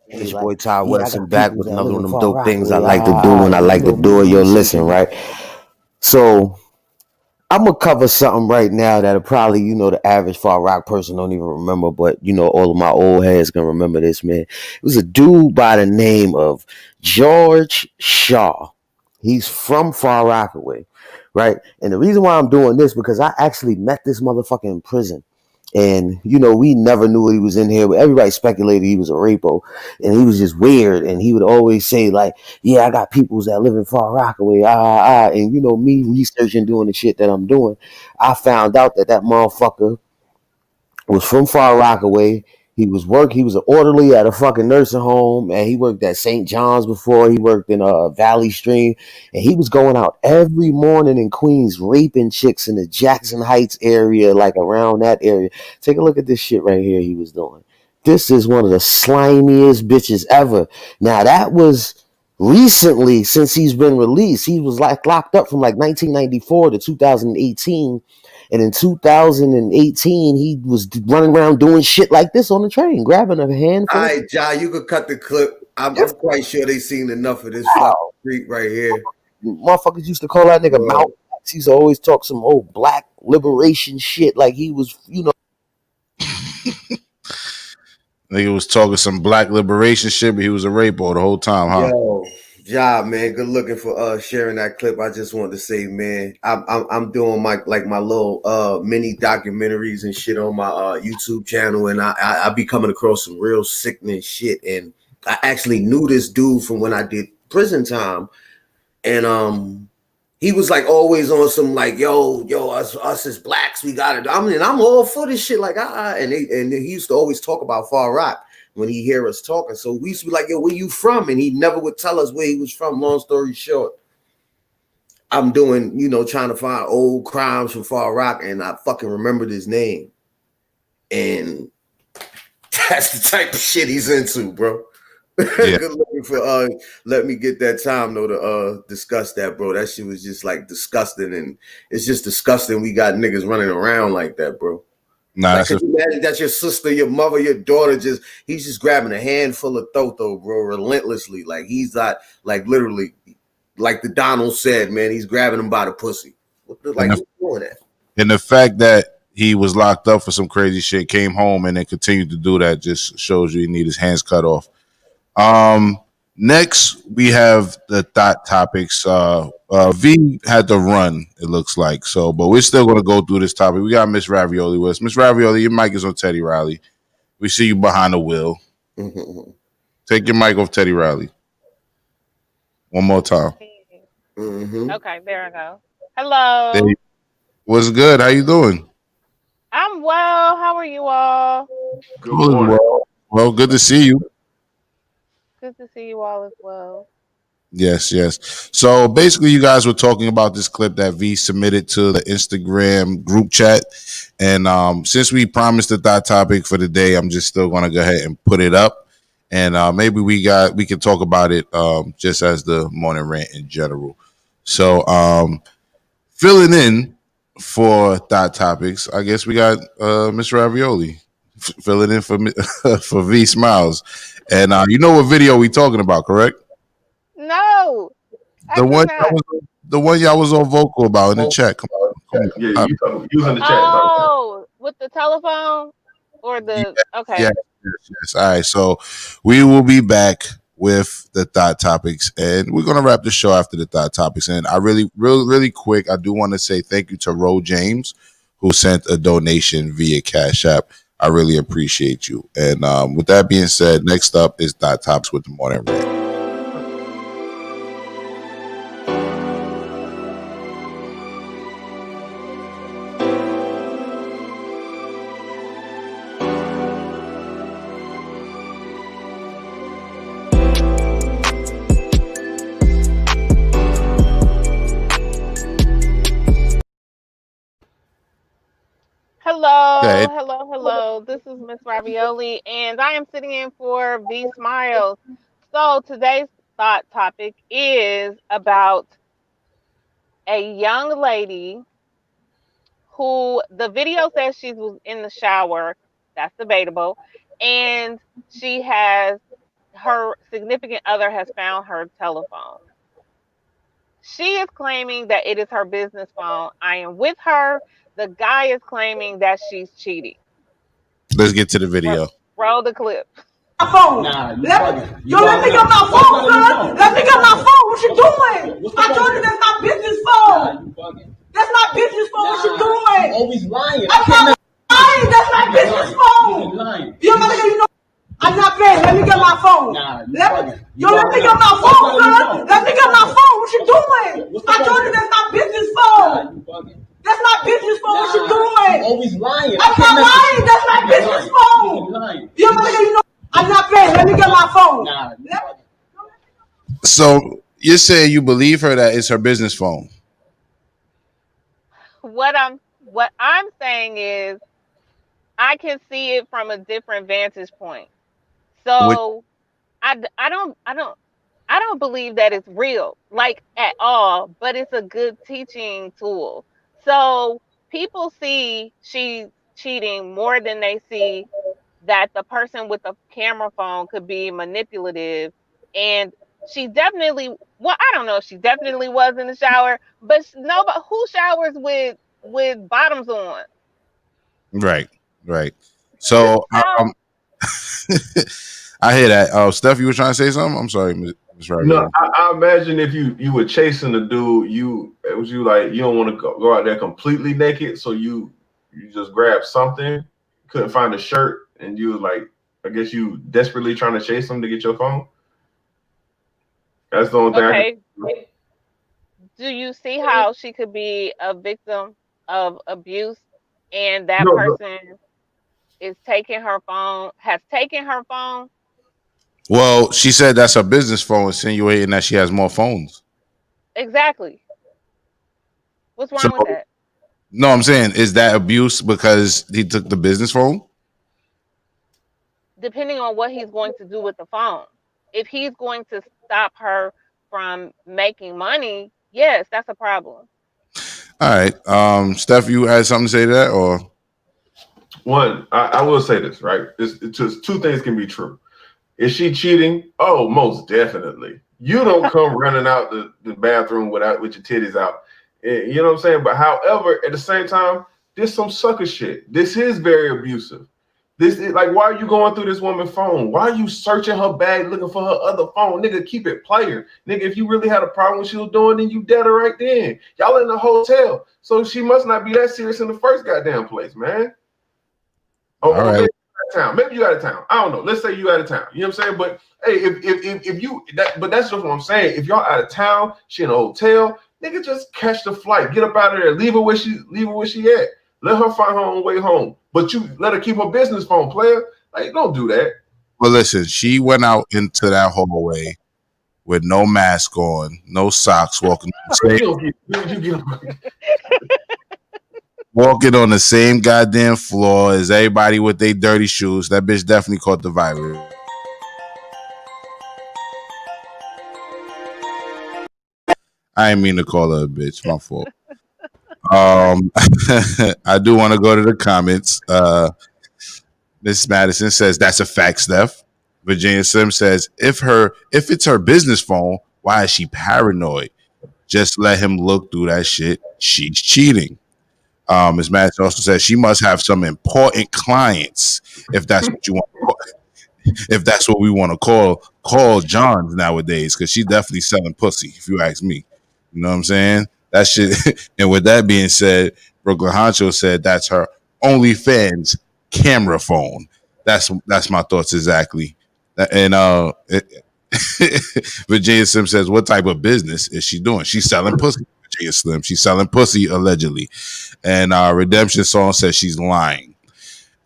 It's your boy Ty Weston back with another one of them dope things I like to do when I like to do it. Yo, listen, right? So I'm gonna cover something right now that'll probably, the average Far Rock person don't even remember, but all of my old heads gonna remember this, man. It was a dude by the name of George Shaw. He's from Far Rockaway, right? And the reason why I'm doing this because I actually met this motherfucker in prison. And we never knew he was in here, but everybody speculated he was a rapo, and he was just weird. And he would always say like, "Yeah, I got peoples that live in Far Rockaway, And me researching, doing the shit that I'm doing, I found out that motherfucker was from Far Rockaway. He was an orderly at a fucking nursing home, and he worked at St. John's before. He worked in Valley Stream, and he was going out every morning in Queens raping chicks in the Jackson Heights area, like around that area. Take a look at this shit right here he was doing. This is one of the slimiest bitches ever. Now that was recently since he's been released. He was like locked up from like 1994 to 2018. And in 2018, he was running around doing shit like this on the train, grabbing a handful. All right, Ja, you could cut the clip. I'm quite sure they seen enough of this fucking freak right here. Motherfuckers used to call that nigga Malcolm X. He used to always talk some old black liberation shit like he was, Nigga was talking some black liberation shit, but he was a rapo the whole time, huh? Yo, Ja, man, good looking for sharing that clip. I just wanted to say, man, I'm doing my little mini documentaries and shit on my YouTube channel, and I be coming across some real sickening shit. And I actually knew this dude from when I did prison time, and he was like always on some like, yo, us as blacks, we got it. I mean, I'm all for this shit, like and he used to always talk about Far Rock when he hear us talking. So we used to be like, yo, where you from? And he never would tell us where he was from. Long story short, I'm doing, trying to find old crimes from Far Rock, and I fucking remembered his name. And that's the type of shit he's into, bro. Yeah. Good looking for let me get that time though to discuss that, bro. That shit was just like disgusting, and it's just disgusting we got niggas running around like that, bro. Nah, like, can you imagine that your sister, your mother, your daughter he's just grabbing a handful of toto, bro, relentlessly. Like he's not like literally, like the Donald said, man, he's grabbing him by the pussy. What's doing that? And the fact that he was locked up for some crazy shit, came home, and then continued to do that just shows you he need his hands cut off. Next we have the thought topics. V had to run, it looks like. So, but we're still gonna go through this topic. We got MsRavioli with us. MsRavioli, your mic is on Teddy Riley. We see you behind the wheel. Take your mic off Teddy Riley. One more time. Okay, there I go. Hello. Hey, what's good? How you doing? I'm well. How are you all? Good morning. Well, good to see you. Good to see you all as well. Yes. So basically, you guys were talking about this clip that V submitted to the Instagram group chat, and since we promised the thought topic for the day, I'm just still going to go ahead and put it up, and maybe we can talk about it just as the morning rant in general. So filling in for thought topics, I guess we got MsRavioli filling in for for VeeSmilez. And you know what video we talking about, correct? No. The one y'all was on vocal about in the chat. Come on. Yeah, you in the chat. Oh, with the telephone or the okay. Yes. All right. So we will be back with the thought topics, and we're gonna wrap the show after the thought topics. And I really quick, I do want to say thank you to Ro James, who sent a donation via Cash App. I really appreciate you. And with that being said, next up is Thought Topics with the Morning Rant. Hello. This is MsRavioli, and I am sitting in for VeeSmilez. So today's thought topic is about a young lady who the video says she was in the shower. That's debatable. And her significant other has found her telephone. She is claiming that it is her business phone. I am with her. The guy is claiming that she's cheating. Let's get to the video. Roll the clip. Phone. Let me get my phone, son. Let me get my phone. What you doing? I told you that's my business phone. That's my business phone. What you doing? Always lying. I'm not lying. That's my business phone. You know, I'm not paying. Let me get my phone. Let me get my phone, son. Let me get my phone. What you doing? I told you that's my business phone. That's my business phone. What you doing? Always lying. I'm not lying. That's my business phone. You know, I'm not paying. Let me get my phone. So you're saying you believe her that it's her business phone? What I'm saying is I can see it from a different vantage point. So I don't believe that it's real, like at all, but it's a good teaching tool. So people see she's cheating more than they see that the person with the camera phone could be manipulative. And she definitely, well, I don't know if she definitely was in the shower, but nobody who showers with bottoms on. Right. So I hear that. Oh, Steph, you were trying to say something? I'm sorry, Ms. Ravioli. No, I imagine if you were chasing a dude, you don't want to go out there completely naked, so you just grab something, couldn't find a shirt, and you was like, I guess you desperately trying to chase him to get your phone. That's the only thing. Okay. Do you see how she could be a victim of abuse, and that person is taking her phone, has taken her phone? Well, she said that's her business phone, insinuating that she has more phones. Exactly. What's wrong with that? No, I'm saying, is that abuse because he took the business phone? Depending on what he's going to do with the phone. If he's going to stop her from making money, yes, that's a problem. All right. Steph, you had something to say to that, or? One, I will say this, right? It's just two things can be true. Is she cheating? Oh, most definitely. You don't come running out the bathroom with your titties out. You know what I'm saying? But however, at the same time, this some sucker shit. This is very abusive. This is like, why are you going through this woman's phone? Why are you searching her bag looking for her other phone? Nigga, keep it player. Nigga, if you really had a problem with what she was doing, then you dead her right then. Y'all in the hotel. So she must not be that serious in the first goddamn place, man. Oh, all right. Maybe you out of town. I don't know. Let's say you out of town. You know what I'm saying? But hey, if you but that's just what I'm saying. If y'all out of town, she in a hotel, nigga, just catch the flight. Get up out of there. Leave her where she at. Let her find her own way home. But you let her keep her business phone, player. Like, don't do that. Well, listen, she went out into that hallway with no mask on, no socks, walking walking on the same goddamn floor as everybody with their dirty shoes. That bitch definitely caught the virus. I didn't mean to call her a bitch. My fault. I do want to go to the comments. Miss Madison says that's a fact, Steph. Virginia Sims says if it's her business phone, why is she paranoid? Just let him look through that shit. She's cheating. Ms. Madison also says she must have some important clients, if that's what you want. If that's what we want to call Johns nowadays, because she's definitely selling pussy. If you ask me, you know what I'm saying? That shit. And with that being said, Brooklyn Honcho said that's her OnlyFans camera phone. That's my thoughts exactly. And Virginia Slim says, what type of business is she doing? She's selling pussy. Virginia Slim. She's selling pussy allegedly. And Redemption Song says she's lying.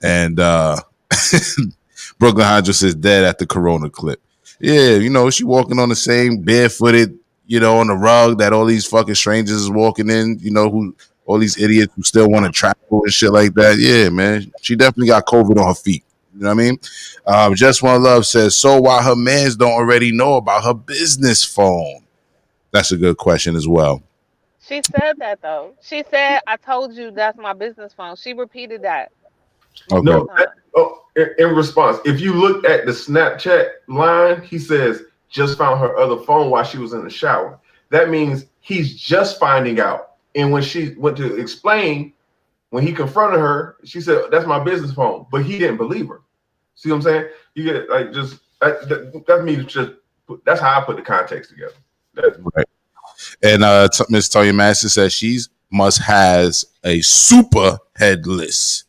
And Brooklyn Honcho says dead at the Corona clip. Yeah, you know, she walking on the same barefooted, you know, on the rug that all these fucking strangers is walking in, you know, who all these idiots who still want to travel and shit like that. Yeah, man. She definitely got COVID on her feet. You know what I mean? Just One Love says, so why her mans don't already know about her business phone? That's a good question as well. She said that, though. She said, I told you that's my business phone. She repeated that. Okay. No, in response, if you look at the Snapchat line, he says, just found her other phone while she was in the shower. that means he's just finding out. And when she went to explain, when he confronted her, she said, "That's my business phone," but he didn't believe her. See what I'm saying? You get like just that's me. Just that's how I put the context together. Right. And Miss Toya Madison says she's must has a super headless,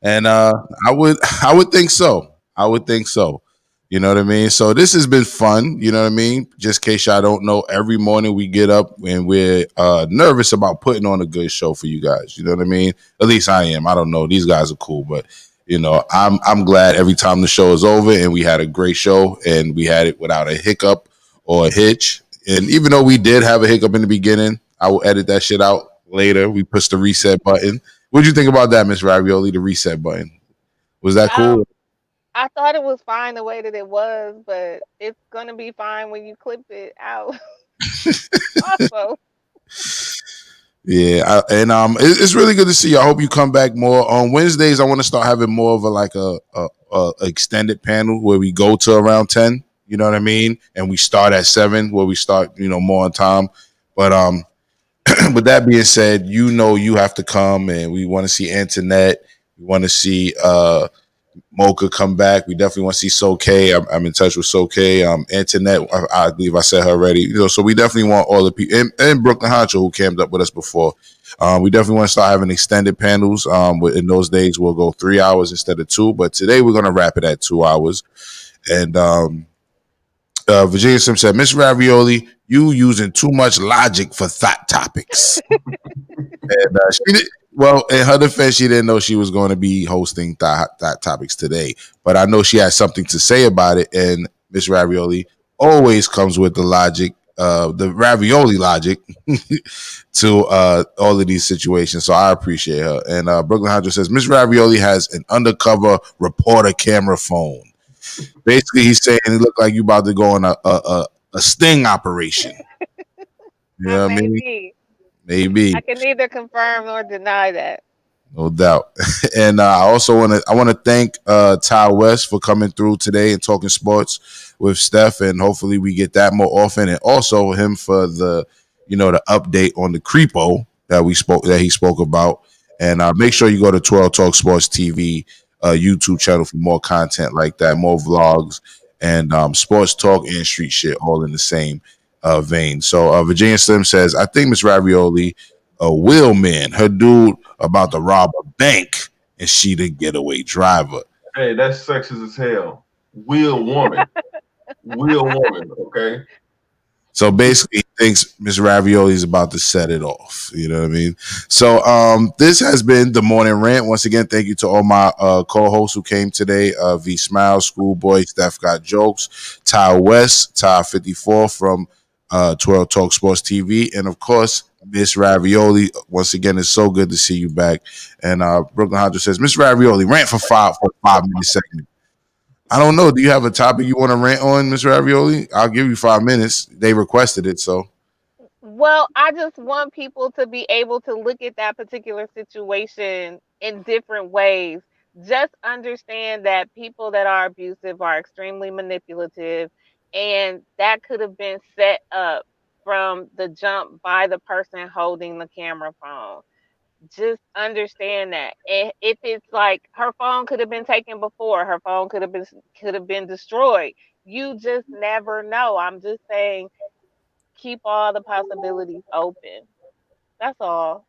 and I would think so. I would think so. You know what I mean? So this has been fun. You know what I mean? Just in case y'all don't know, every morning we get up and we're nervous about putting on a good show for you guys. You know what I mean? At least I am. I don't know. These guys are cool, but you know, I'm glad every time the show is over and we had a great show and we had it without a hiccup or a hitch. And even though we did have a hiccup in the beginning, I will edit that shit out later. We pushed the reset button. What'd you think about that, MsRavioli? The reset button. Was that cool? I thought it was fine the way that it was, but it's gonna be fine when you clip it out. Also, Yeah, it's really good to see you. I hope you come back more on Wednesdays. I want to start having more of a extended panel where we go to around 10. You know what I mean? And we start at 7, where we start more on time. But with that being said, you have to come, and we want to see Antoinette. We want to see Mocha come back. We definitely want to see So K. I'm in touch with So K. Antoinette, I believe I said her already. So we definitely want all the people, and Brooklyn Honcho, who came up with us before. We definitely want to start having extended panels. In those days, we'll go 3 hours instead of 2. But today, we're going to wrap it at 2 hours. And Virginia Sim said, MsRavioli, you using too much logic for thought topics. And she did. Well, in her defense, she didn't know she was going to be hosting Thought Topics today. But I know she had something to say about it. And MsRavioli always comes with the logic, the ravioli logic to all of these situations. So I appreciate her. And Brooklyn Honcho says, MsRavioli has an undercover reporter camera phone. Basically, he's saying it looked like you about to go on a sting operation. You know what I mean? Maybe. I can neither confirm nor deny that. No doubt. And I also want to thank Ty West for coming through today and talking sports with Steph, and hopefully we get that more often. And also him for the the update on the Creepo that he spoke about. And make sure you go to Twirl Talk Sports TV YouTube channel for more content like that, more vlogs and sports talk and street shit, all in the same vein. So Virginia Slim says, I think MsRavioli a wheelman, her dude about to rob a bank, and she the getaway driver. Hey, that's sexist as hell. Wheel woman. Okay? So basically, he thinks MsRavioli is about to set it off. You know what I mean? So this has been the morning rant. Once again, thank you to all my co-hosts who came today. VeeSmilez, Schoolboy, StepGotJokes, Ty West, Ty 54 from Twirl Talk Sports TV, and of course, MsRavioli. Once again, it's so good to see you back. And Brooklyn Honcho says, MsRavioli, rant for a 5-minute segment. I don't know. Do you have a topic you want to rant on, MsRavioli? I'll give you 5 minutes. They requested it, so. Well, I just want people to be able to look at that particular situation in different ways. Just understand that people that are abusive are extremely manipulative, and that could have been set up from the jump by the person holding the camera phone. Just understand that. And if it's like her phone could have been taken before, her phone could have been destroyed. You just never know. I'm just saying, keep all the possibilities open. That's all.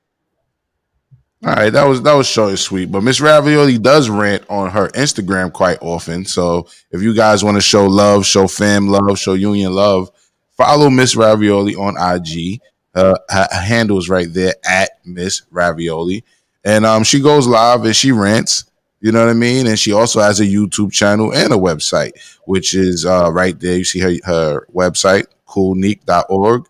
All right, that was short and sweet. But MsRavioli does rant on her Instagram quite often. So if you guys want to show love, show fam love, show union love, follow MsRavioli on IG. Her handle is right there at MsRavioli. And she goes live and she rants. You know what I mean? And she also has a YouTube channel and a website, which is right there. You see her website, coolneek.org.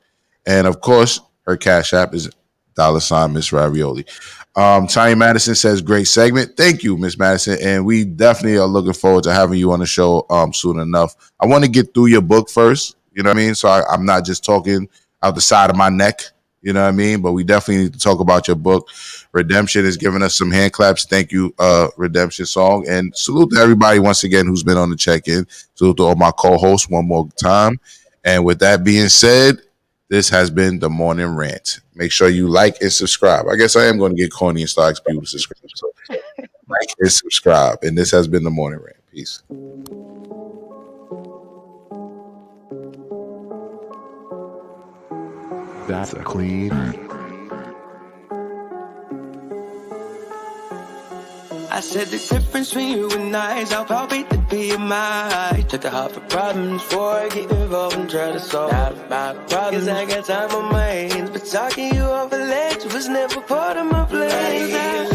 And of course, her Cash App is $MsRavioli. Tanya Madison says, great segment. Thank you, Miss Madison. And we definitely are looking forward to having you on the show soon enough. I want to get through your book first. You know what I mean? So I'm not just talking out the side of my neck. You know what I mean? But we definitely need to talk about your book. Redemption is giving us some hand claps. Thank you, Redemption Song. And salute to everybody once again who's been on the check-in. Salute to all my co-hosts one more time. And with that being said, This has been the Morning Rant. Make sure you like and subscribe. I guess I am going to get corny and start asking people to subscribe. So like and subscribe. And this has been the Morning Rant. Peace. That's a clean. I said the difference between you and I is how palpate the BMI. Took the heart for problems before I get involved and try to solve my problems. I got time on my hands, but talking you off a ledge was never part of my plans.